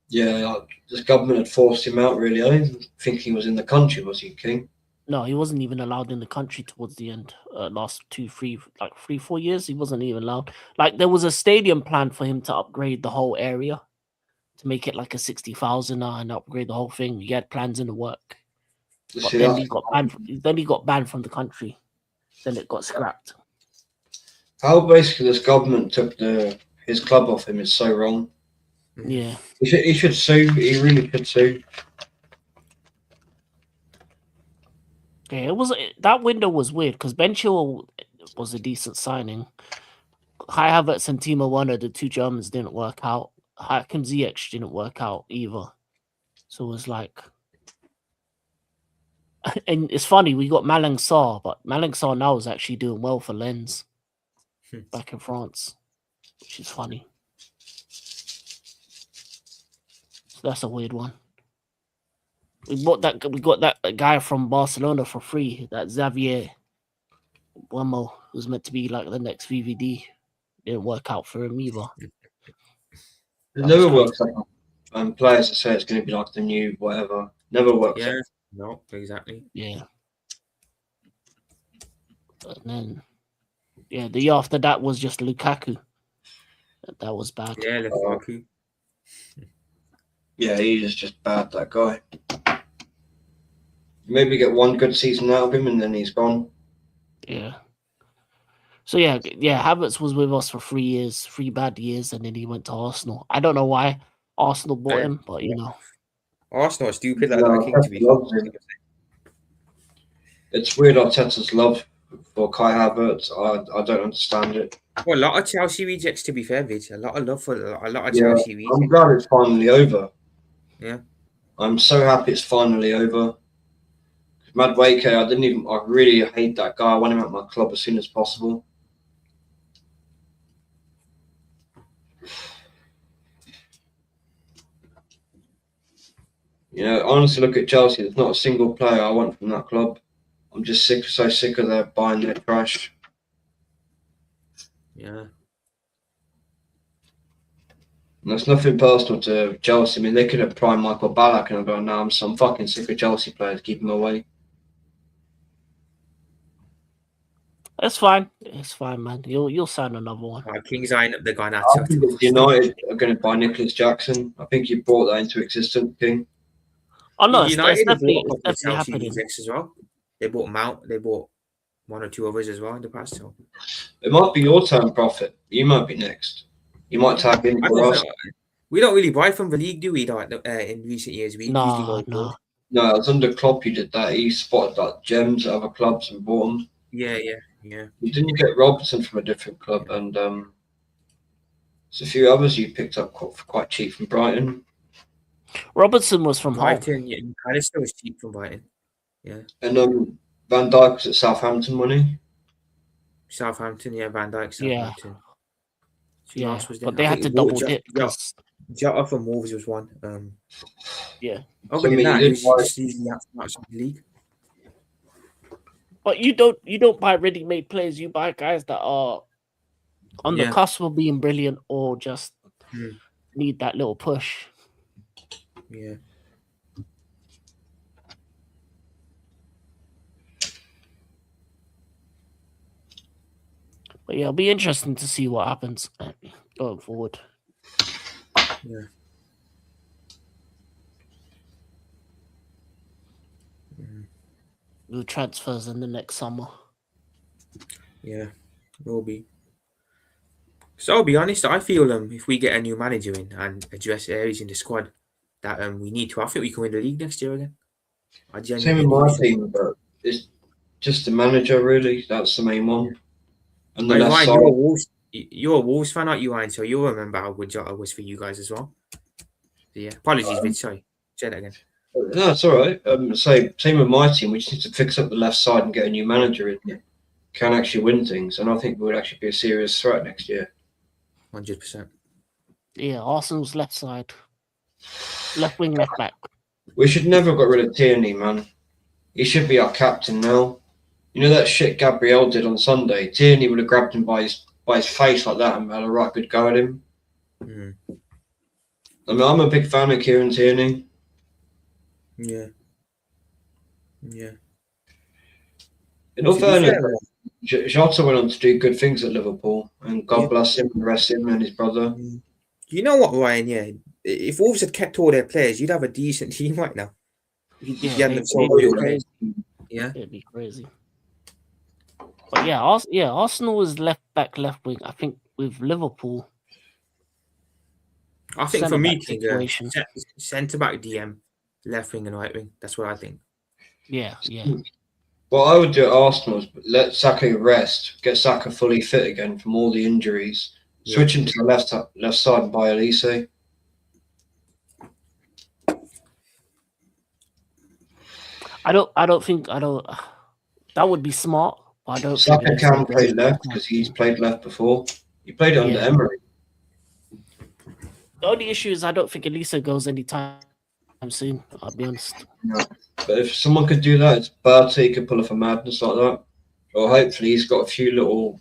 Yeah, like, the government had forced him out, really. I don't even think he was in the country, was he, King? No, he wasn't even allowed in the country towards the end. Last 3-4 years, he wasn't even allowed. Like there was a stadium plan for him to upgrade the whole area, to make it like a 60,000 and upgrade the whole thing. He had plans in the work, but See, then that's he got banned. Then he got banned from the country. Then it got scrapped. how basically this government took his club off him is so wrong. Yeah. He should sue. He really should sue. Yeah, that window was weird because Ben Chilwell was a decent signing. Kai Havertz and Timo Werner, the two Germans, didn't work out. Hakim Ziyech didn't work out either. So it was like, and it's funny, we got Malang Sarr, but Malang Sarr now is actually doing well for Lens back in France, which is funny. So that's a weird one. We got that guy from Barcelona for free, that Xavier Buemo, who's meant to be like the next VVD. Didn't work out for him either. It never works out. Players that say it's going to be like the new whatever. Never works out. No, exactly. Yeah. And then, yeah, the year after that was just Lukaku. That was bad. Yeah, Lukaku. Yeah, he's just bad, that guy. Maybe get one good season out of him and then he's gone. Yeah. So yeah, Havertz was with us for 3 years, 3 bad years, and then he went to Arsenal. I don't know why Arsenal bought him, but you know. Arsenal are stupid like No, that, King, to be Arteta loves him. It's weird Arteta's love for Kai Havertz. I don't understand it. Well, a lot of Chelsea rejects, to be fair, Vij. A lot of love for a lot of Yeah, Chelsea rejects. I'm glad it's finally over. Yeah. I'm so happy it's finally over. Madueke, I really hate that guy. I want him at my club as soon as possible. You know, honestly, look at Chelsea. There's not a single player I want from that club. I'm just so sick of their buying their trash. Yeah. And that's nothing personal to Chelsea. I mean, they could have primed Michael Ballack and I'd go, no, I'm fucking sick of Chelsea players. Keep them away. It's fine. It's fine, man. You'll sign another one. King's eyeing up the guy now. I think if United are going to buy Nicholas Jackson. I think you brought that into existence, King. Oh no, United it's definitely bought a couple of Chelsea happening. rejects as well. They bought Mount. They bought 1 or 2 others as well in the past. So It might be your turn, Prophet. You might be next. You might tag in I for don't us. know. We don't really buy from the league, do we? Like in recent years, we usually go abroad. No, it was under Klopp you did that. He spotted like gems at other clubs and bought them. Yeah. You didn't get Robertson from a different club, and there's a few others you picked up quite cheap from Brighton. Robertson was from Brighton. home. Yeah, Callister was cheap from Brighton. Yeah. And Van Dijk was at Southampton, wasn't he? Southampton, yeah, Van Dijk, Southampton. Yeah, else was there? but they had to double dip. Jota from Wolves was one. Yeah. Other than that, it was just usually outside the league. But you don't buy ready-made players. You buy guys that are on the cusp of being brilliant or just need that little push. Yeah. But yeah, it'll be interesting to see what happens going forward. Yeah. New transfers in the next summer. Yeah, will be. So I'll be honest, I feel if we get a new manager in and address areas in the squad that we need to, I think we can win the league next year again. Same with my team, but it's just the manager really. That's the main one. And the Ryan, you're a Wolves fan, aren't you, Ryan? So you'll remember how good Jota was for you guys as well. So, yeah, apologies, Vince. Sorry, say that again. No, it's all right. Same with my team. We just need to fix up the left side and get a new manager in there. Can actually win things, and I think we would actually be a serious threat next year. 100%. Yeah, Arsenal's left side, left wing, left back. We should never have got rid of Tierney, man. He should be our captain now. You know that shit Gabriel did on Sunday? Tierney would have grabbed him by his face like that and had a right good go at him. Mm. I mean, I'm a big fan of Kieran Tierney. Yeah. In all fairness, Jota went on to do good things at Liverpool, and God bless him and rest him and his brother. You know what, Ryan? Yeah, if Wolves had kept all their players, you'd have a decent team right now. If you hadn't sold all your players. Yeah, it'd be crazy. But Arsenal was left back, left wing. I think with Liverpool. I think for me, centre back, DM, left wing and right wing. That's what I think. Yeah. What I would do at Arsenal is let Saka rest, get Saka fully fit again from all the injuries, switch him to the left side and buy Elise. I don't think that would be smart. But I don't. Saka can play left because he's played left before. He played it under Emery. The only issue is I don't think Elise goes anytime soon. I'll be honest. No. But if someone could do that, it's Bertie could pull off a madness like that. Or hopefully he's got a few little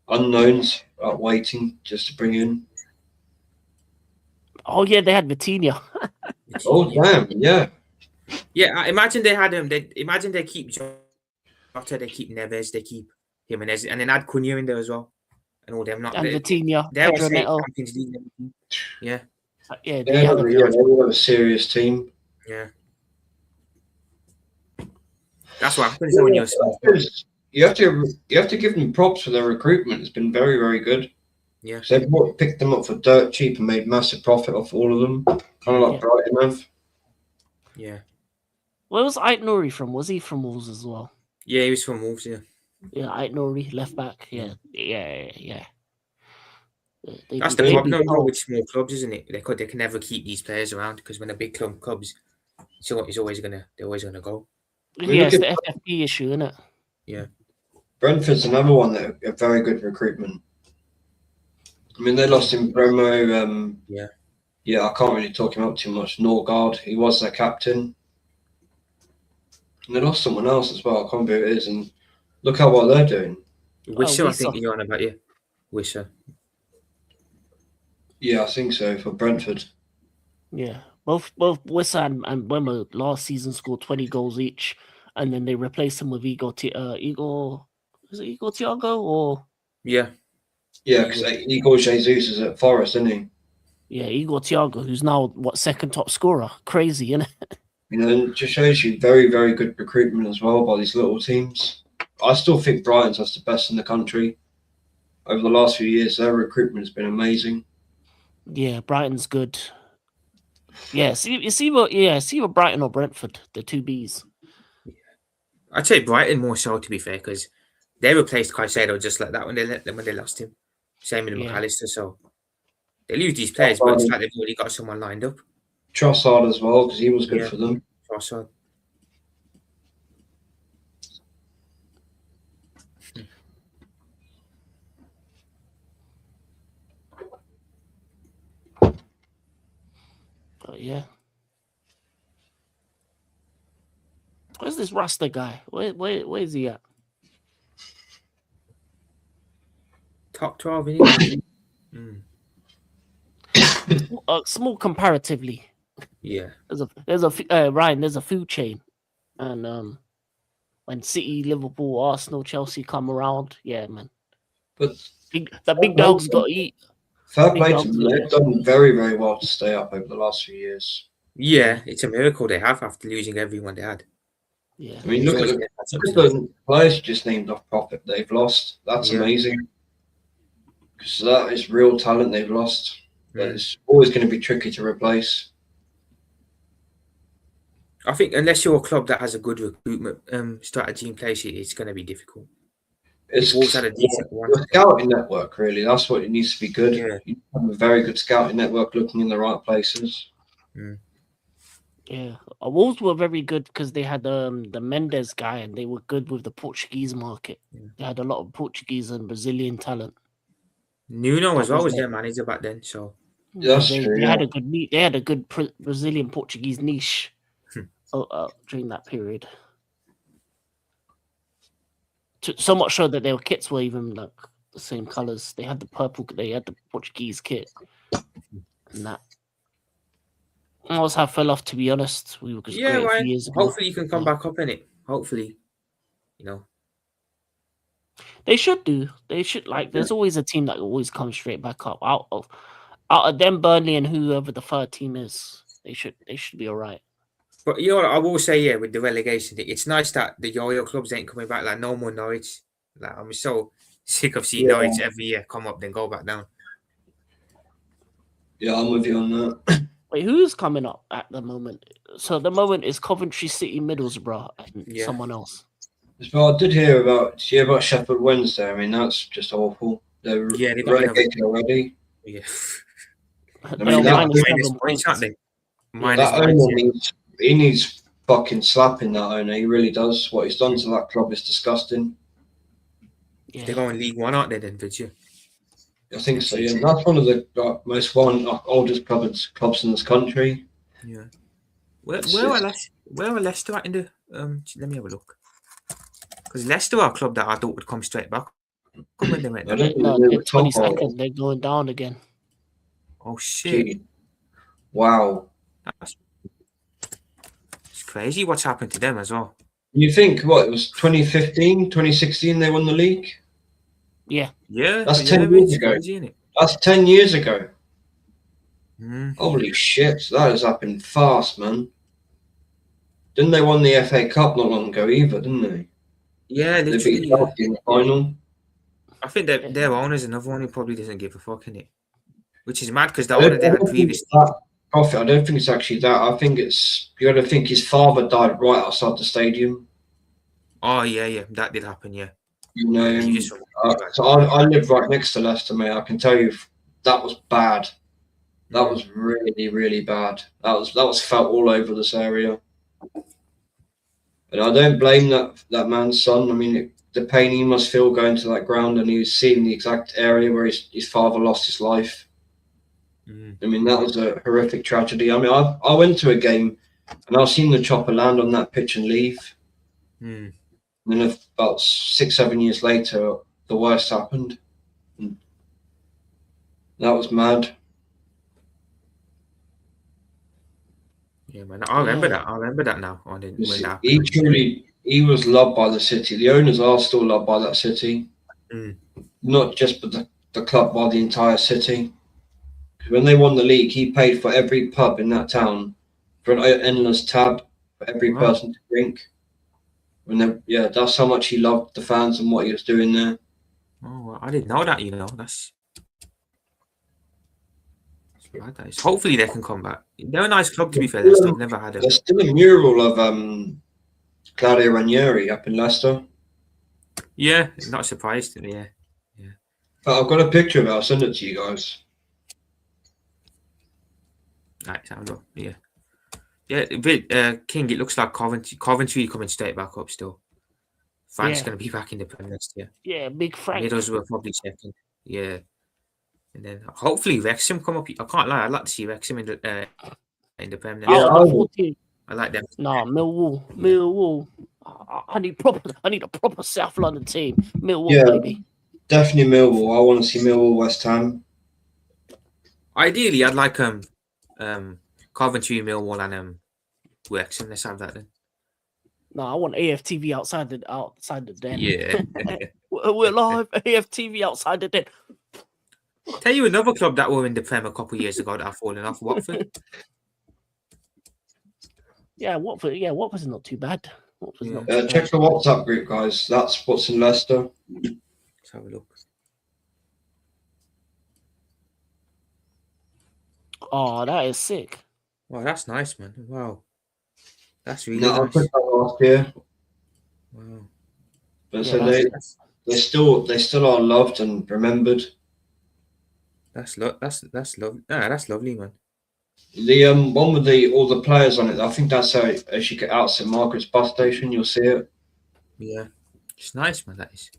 unknowns waiting just to bring in. Oh yeah, they had Vitinha. Oh damn, yeah. Yeah, imagine they had him. Imagine they keep Jota, they keep Neves, they keep Jimenez, and then add Cunha in there as well, and all them. Not And they, Vitinha, dare I Pedro say Neto. Champions League and everything. Yeah, Yeah, They they had a have a serious team. yeah. That's what happens when you're a small club. You have to give them props for their recruitment. It's been very, very good. Yeah. So they've picked them up for dirt cheap and made massive profit off all of them. Kind of like Brighton have. Yeah. Where was Ait Nouri from? Was he from Wolves as well? Yeah, he was from Wolves, yeah. Yeah, Ait Nouri, left back. Yeah. That's the problem with small clubs, isn't it? They can never keep these players around because when a big clubs, they're always gonna go. Yeah, it's the FFP issue, isn't it? Yeah. Brentford's another one that a very good recruitment. I mean, they lost in Bromo. Yeah, I can't really talk him up too much. Norgard, he was their captain. And they lost someone else as well. I can't remember who it is. And look how well they're doing. Wisser, I think you're on about you. Wisser. Yeah, I think so for Brentford. Yeah, both Wisser and Wemmer last season scored 20 goals each, and then they replaced him with Igor. Is it Igor Thiago or? Yeah. Yeah, because Igor Jesus is at Forest, isn't he? Yeah, Igor Thiago, who's now second top scorer. Crazy, isn't it? You know, it just shows you very, very good recruitment as well by these little teams. I still think Brighton's has the best in the country. Over the last few years, their recruitment has been amazing. Yeah, Brighton's good. Yeah, it's either Brighton or Brentford, the two Bs. I'd say Brighton more so, to be fair, because they replaced Caicedo just like that when they lost him. Same with McAllister, so they lose these players, but it's like they've already got someone lined up. Trossard as well, because he was good for them. Trossard. But yeah. Where's this Rasta guy? Where is he at? Top 12 in England. Small comparatively. Yeah. There's a Ryan. There's a food chain, and when City, Liverpool, Arsenal, Chelsea come around, yeah, man. But the big dogs got to eat. Fair play to them. They've done very, very well to stay up over the last few years. Yeah, it's a miracle they have after losing everyone they had. Yeah, I mean, look at the players you just named off profit they've lost. That's amazing. Because that is real talent they've lost. But it's always going to be tricky to replace. I think unless you're a club that has a good recruitment strategy in place, it's going to be difficult. It's had a decent one. A scouting network, really. That's what it needs to be good. Yeah. You have a very good scouting network looking in the right places. Yeah, Wolves were very good because they had the Mendes guy, and they were good with the Portuguese market. They had a lot of Portuguese and Brazilian talent. Nuno as well was their manager back then, so that's true. They had a good They had a good Brazilian Portuguese niche during that period. So much so that their kits were even like the same colors. They had the purple. They had the Portuguese kit, and that. I was how fell off, to be honest. We were just great a few years ago. Hopefully you can come back up in it. Hopefully, they should do. They should There's always a team that always comes straight back up. Out of them, Burnley and whoever the third team is, they should be all right. But I will say, with the relegation thing, it's nice that the yo-yo clubs ain't coming back. Like no more Norwich. Like I'm so sick of seeing Norwich every year come up then go back down. Yeah, I'm with you on that. Wait, who's coming up at the moment? So at the moment is Coventry City, Middlesbrough, and someone else. Well, I did hear about Sheffield Wednesday. I mean, that's just awful. They're relegated already. Yeah. I mean, he needs fucking slapping, that owner. He really does. What he's done to that club is disgusting. Yeah. They're going League One, aren't they, then, Vidya? I think so, yeah. That's one of the oldest clubs in this country. Yeah. Where are Leicester at in the... let me have a look. Because Leicester are a club that I thought would come straight back. When they went down. They're 22nd. They're going down again. Oh, shit. Gee. Wow. It's crazy what's happened to them as well. You think what it was 2015, 2016 they won the league? Yeah. Yeah, That's yeah, 10 mate, years it's ago. crazy, isn't it? That's 10 years ago. Mm. Holy shit, that has happened fast, man. Didn't they won the FA Cup not long ago either, didn't they? Yeah, They literally. beat Yeah. Chelsea in the final. I think that their owner's another one who probably doesn't give a fuck in it, which is mad because the I owner don't, they I had don't think it's previously. that profit. I don't think it's actually that. I think it's, you got to think his father died right outside the stadium. Oh yeah, that did happen. Yeah, You know, you just so I live right next to Leicester, mate. I can tell you that was bad. That was really, really bad. That was felt all over this area. And I don't blame that man's son. I mean, the pain he must feel going to that ground and he was seeing the exact area where his father lost his life. I mean, that was a horrific tragedy. I mean, I went to a game and I've seen the chopper land on that pitch and leave. And then about 6, 7 years later, the worst happened. And that was mad. Yeah, man. I remember that. I remember that now. I didn't when that happened. He was loved by the city. The owners are still loved by that city. Not just but the club, by the entire city. When they won the league, he paid for every pub in that town for an endless tab for every person to drink. That's how much he loved the fans and what he was doing there. Oh, well, I didn't know that. You know, that's bad. That is. Hopefully they can come back. They're a nice club, to be fair. They've never had a. There's still a mural of Claudio Ranieri up in Leicester. Yeah, not surprised. Yeah. But I've got a picture of it. I'll send it to you guys. Right, yeah. King, it looks like Coventry coming straight back up still. Frank's going to be back in the Premier next year. Yeah, big Frank. Middles will probably second. Yeah. And then hopefully Wrexham come up. I can't lie. I'd like to see Wrexham in the Premier. Yeah, I like them. Nah, Millwall. I need a proper South London team. Millwall, baby. Definitely Millwall. I want to see Millwall, West Ham. Ideally, I'd like Coventry, Millwall, and Wrexham. Let's have that then. No, I want AFTV outside the den. Yeah. We're live. AFTV outside the den. Tell you another club that were in the Prem a couple of years ago that have fallen off. Watford. Yeah, Watford. Yeah, Watford's not too bad. Check the WhatsApp group, guys. That's what's in Leicester. Let's have a look. Oh, that is sick. Wow, that's nice, man. Wow. That's really I nice. put that last year. Wow. But so they still are loved and remembered. That's lovely. That's lovely, man. The one with all the players on it, I think that's how as you get out St Margaret's bus station, you'll see it. Yeah. It's nice, man, that is.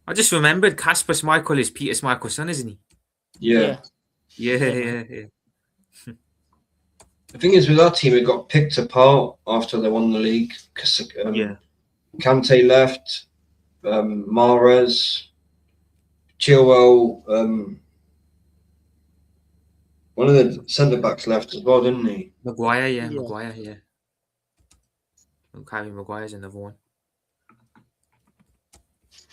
I just remembered Kasper Schmeichel is Peter Schmeichel's son, isn't he? Yeah. Yeah. The thing is, with that team, it got picked apart after they won the league because Kante left, Mahrez, Chilwell, one of the centre backs left as well, didn't he? Maguire, yeah. Harry Maguire's another one.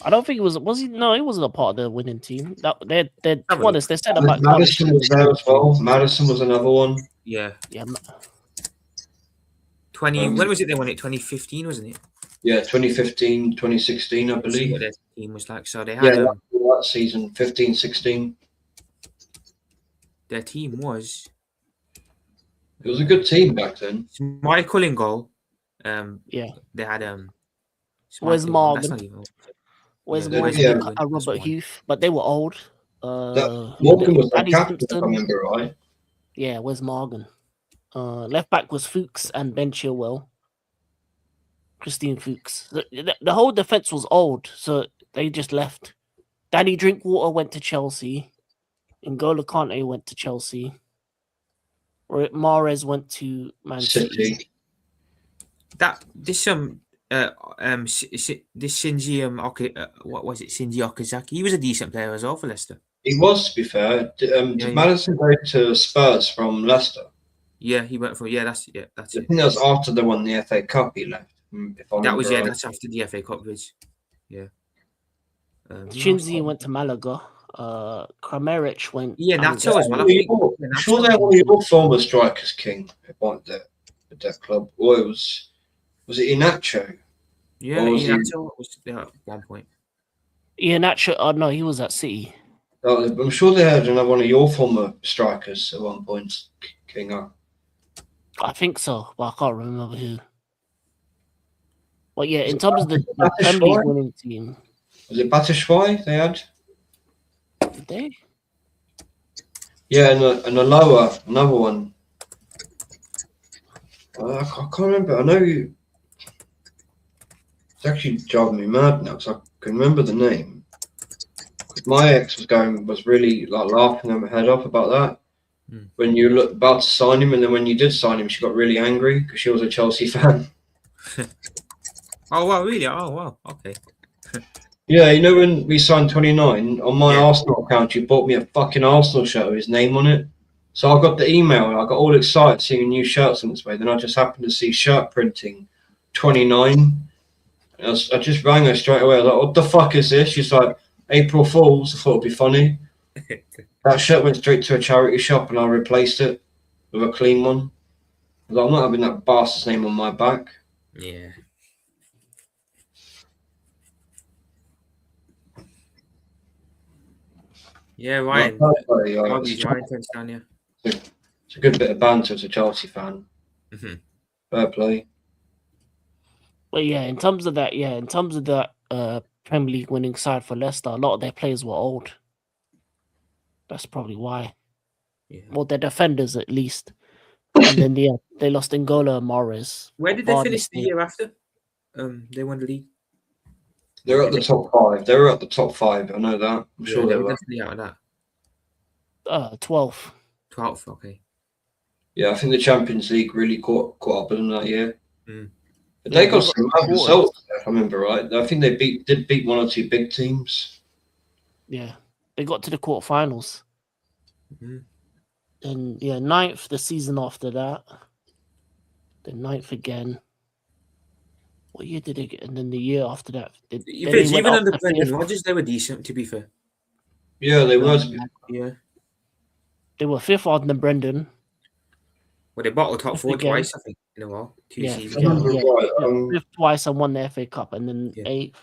I don't think it was he? No, he wasn't a part of the winning team. They're centre back. Madison was there as well. Madison was another one. Yeah. 20. When was it they won it? 2015, wasn't it? Yeah, 2015, 2016, I believe. What their team was like. So they had that season, 15, 16. Their team was. It was a good team back then. Michael in goal. They had Where's Morgan? Where's Morgan? Robert Huth, but they were old. Morgan was the captain, if I remember right. Yeah, where's Morgan? Left back was Fuchs and Ben Chilwell. Christine Fuchs. The whole defense was old, so they just left. Danny Drinkwater went to Chelsea. N'Golo Kante went to Chelsea. Mahrez went to Man City. This Shinji what was it? Shinji Okazaki. He was a decent player as well for Leicester. He was, to be fair. Did Madison go to Spurs from Leicester? Yeah, he went from that's it. I think that was after they won the FA Cup. He left. If I That was remember right. that's after the FA Cup bridge. Yeah. Who else? Shinzi went to Malaga. Kramaric went. Yeah, I'm Nacho as guessing- well. I think. Yeah, I'm sure Nacho. they're one of your former strikers, King, at that club. Or it was it Inacho? Yeah, Or was he- Nacho was there at one point. Iheanacho. Oh no, he was at City. I'm sure they had another one of your former strikers at one point, King. I think so, but I can't remember who. But yeah, in terms of the Premier League winning team, Was it Batshuayi they had? did they? Yeah, and a lower, another one. I can't remember. I know you. It's actually driving me mad now because I can remember the name. My ex was really like laughing her head off about that. When you look about to sign him, and then when you did sign him, she got really angry because she was a Chelsea fan. Oh wow, really? Oh wow, okay. Yeah, you know when we signed 29 on my Yeah. Arsenal account, you bought me a fucking Arsenal shirt with his name on it. So I got the email and I got all excited seeing new shirts on its way. Then I just happened to see shirt printing 29. I just rang her straight away. I was like, "What the fuck is this?" She's like, "April Fools." I thought it'd be funny. That shirt went straight to a charity shop and I replaced it with a clean one. I was like, I'm not having that bastard's name on my back. Yeah. Yeah, Ryan. It's Ryan turns down, yeah. a good bit of banter as a Chelsea fan. Mhm. Fair play. But yeah, in terms of that Premier League winning side for Leicester, a lot of their players were old. That's probably why. Yeah. Well, their defenders at least. And then they lost N'Golo and Morris. Where did they finish the year after? They won the league. They're at the top 5. They were at the top 5. I know that. I'm sure they they were were. definitely out of that. 12th. 12th, okay. Yeah, I think the Champions League really caught up with them that year. Mm. But they Yeah, got they some got mad results, if I remember right. I think they did beat one or two big teams. Yeah. They got to the quarterfinals. Mhm. And 9th the season after that. Then 9th again. What year did they get? And then the year after that. Even under Brendan Rodgers, they were decent, to be fair. Yeah, they were. Yeah. They were 5th under Brendan. Well, they bottled top 4 Again. twice, I think, in a while. Two Yeah, seasons. I remember right. 5th twice and won the FA Cup, and then 8th.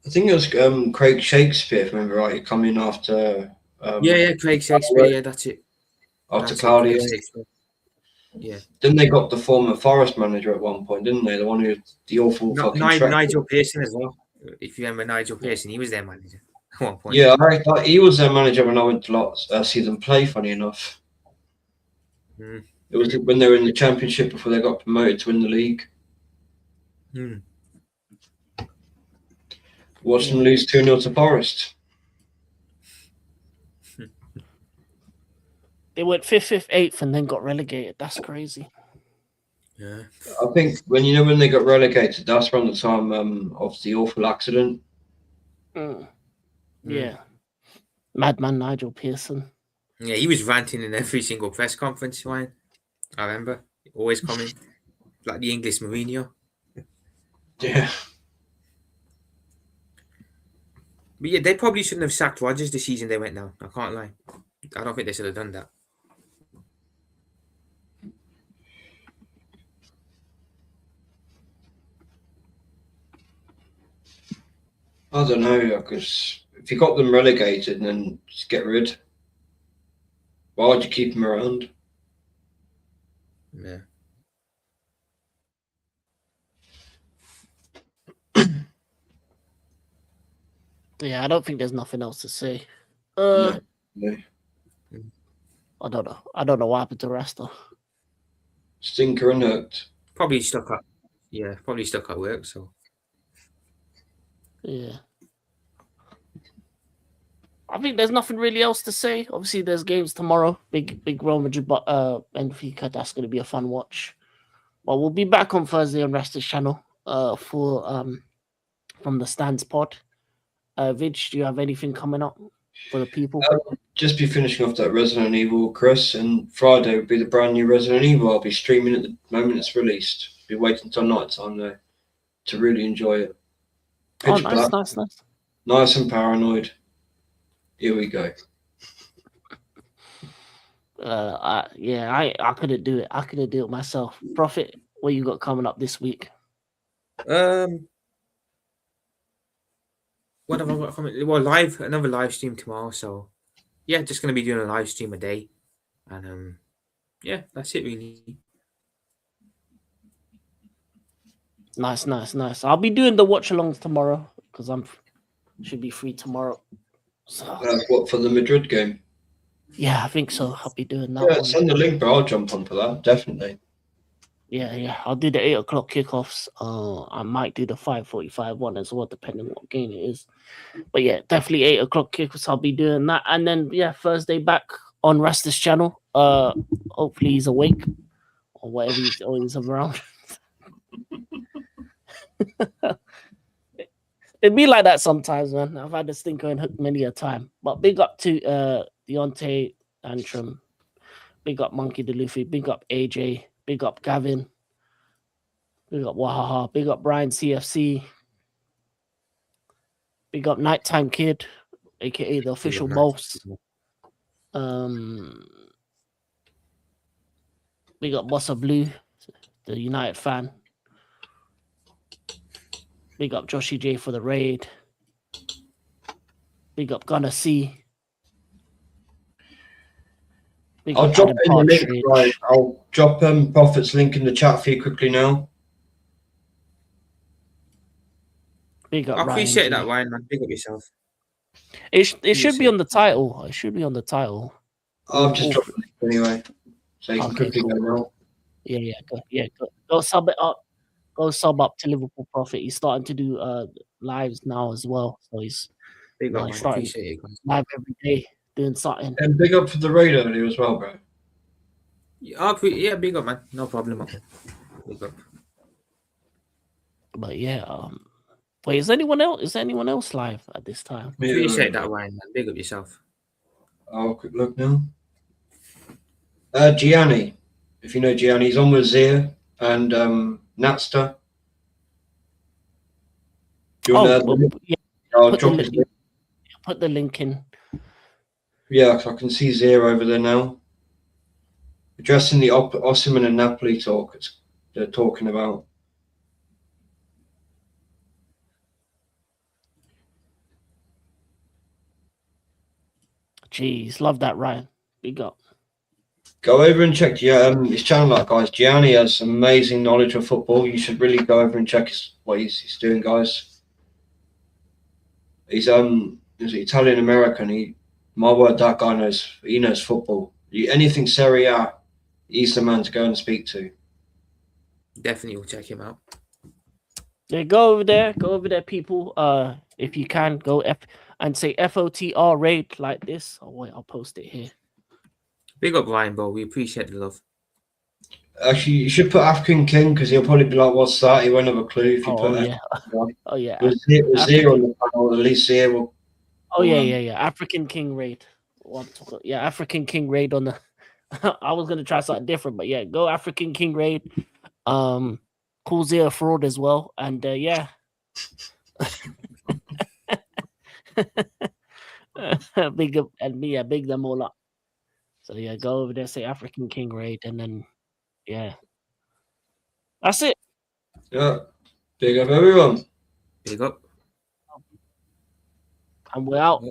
I think it was Craig Shakespeare, if I remember right. He come in after. Craig Shakespeare. Yeah, that's it. After Claudio. Yeah. Then they got the former Forest manager at one point, didn't they? The one who the awful fucking Nigel Pearson as well. If you remember Nigel Pearson, he was their manager at one point. Yeah, he was their manager when I went to see them play. Funny enough, it was when they were in the Championship before they got promoted to win the league. Watched them lose 2-0 to Forest. They went 5th, 8th, and then got relegated. That's crazy. Yeah. I think when they got relegated, that's around the time of the awful accident. Yeah. Madman Nigel Pearson. Yeah, he was ranting in every single press conference, Ryan. I remember. Always coming. Like the English Mourinho. Yeah. But yeah, they probably shouldn't have sacked Rodgers the season they went down. I can't lie. I don't think they should have done that. I don't know, because if you got them relegated and then just get rid, why would you keep them around? Yeah. Yeah, I don't think there's nothing else to say. No. I don't know. I don't know what happened to Rasta. Stinker and hooked. Probably stuck at work, so. Yeah. I think there's nothing really else to say. Obviously, there's games tomorrow. Big Real Madrid, but Benfica. That's going to be a fun watch. Well, we'll be back on Thursday on Rasta's channel for from the Stands pod. Vidge, do you have anything coming up for the people? Just be finishing off that Resident Evil, Chris, and Friday would be the brand new Resident Evil. I'll be streaming at the moment it's released. be waiting until night time though to really enjoy it. Oh, Pitch nice, black, nice. nice and paranoid. Here we go. I couldn't do it. I couldn't do it myself. Prophet, what you got coming up this week? What have I got coming? Well, another live stream tomorrow. So yeah, just gonna be doing a live stream a day, and yeah, that's it really. Nice. I'll be doing the watch alongs tomorrow because should be free tomorrow. So What for the Madrid game? yeah, I think so. I'll be doing that Yeah, one. send the link, bro. I'll jump on for that. Definitely. Yeah. I'll do the 8 o'clock kickoffs. I might do the 5:45 one as well, depending what game it is. But yeah, definitely 8 o'clock kickoffs. I'll be doing that, and then yeah, Thursday back on Rasta's channel. Hopefully he's awake or whatever he's always around. It'd be like that sometimes, man. I've had the stinker and hook many a time. But big up to Deontay Antrim. Big up Monkey the Luffy. Big up AJ. Big up Gavin. Big up Wahaha. Big up Brian CFC. Big up Nighttime Kid, aka the official boss. Big up Bossa Blue, the United fan. Big up Joshy J for the raid. Big up Gunna C. I'll drop in the link, right? I'll drop Prophet's link in the chat for you quickly now. Big up I appreciate Ryan that, Ryan, man. Big up yourself. It should be on the title. It should be on the title. I've just dropped the link anyway, so you can quickly cool. go now. Go sub it up. Go sub up to Liverpool Prophet. He's starting to do lives now as well. So he's Big up, man. starting Appreciate it, guys. live every day doing something. And big up for the raid earlier as well, bro. Yeah, big up, man. No problem. Man. Big up. But yeah, wait, is anyone else live at this time? Appreciate that, Ryan, man. Big up yourself. I'll quick look now. Gianni, if you know Gianni, he's on with Zia and Natster. Do you want I'll drop his link. Put the link in. Yeah, I can see Zia over there now. Addressing the Osimhen and Napoli talk they're talking about. Jeez, love that, Ryan. Big up. Go over and check his channel out, guys. Gianni has amazing knowledge of football. You should really go over and check what he's doing, guys. He's Italian American. My word, that guy knows football. Anything Serie A, he's the man to go and speak to. Definitely will check him out. Yeah, go over there, people. If you can, go and say FOTR raid like this. Oh wait, I'll post it here. Big up, Ryan, bro. We appreciate the love. Actually, you should put African King because he'll probably be like, "What's that?" He won't have a clue if you put yeah. Oh yeah. With Zia on the panel, at least Zia will. Oh yeah. African King raid. African King raid on the. I was gonna try something different, but yeah, go African King raid. Cool Zia fraud as well, and yeah. Big up and yeah, big them all up. So yeah, go over there, say African King raid, and then yeah, that's it. Yeah, big up everyone. Big up. And we're out.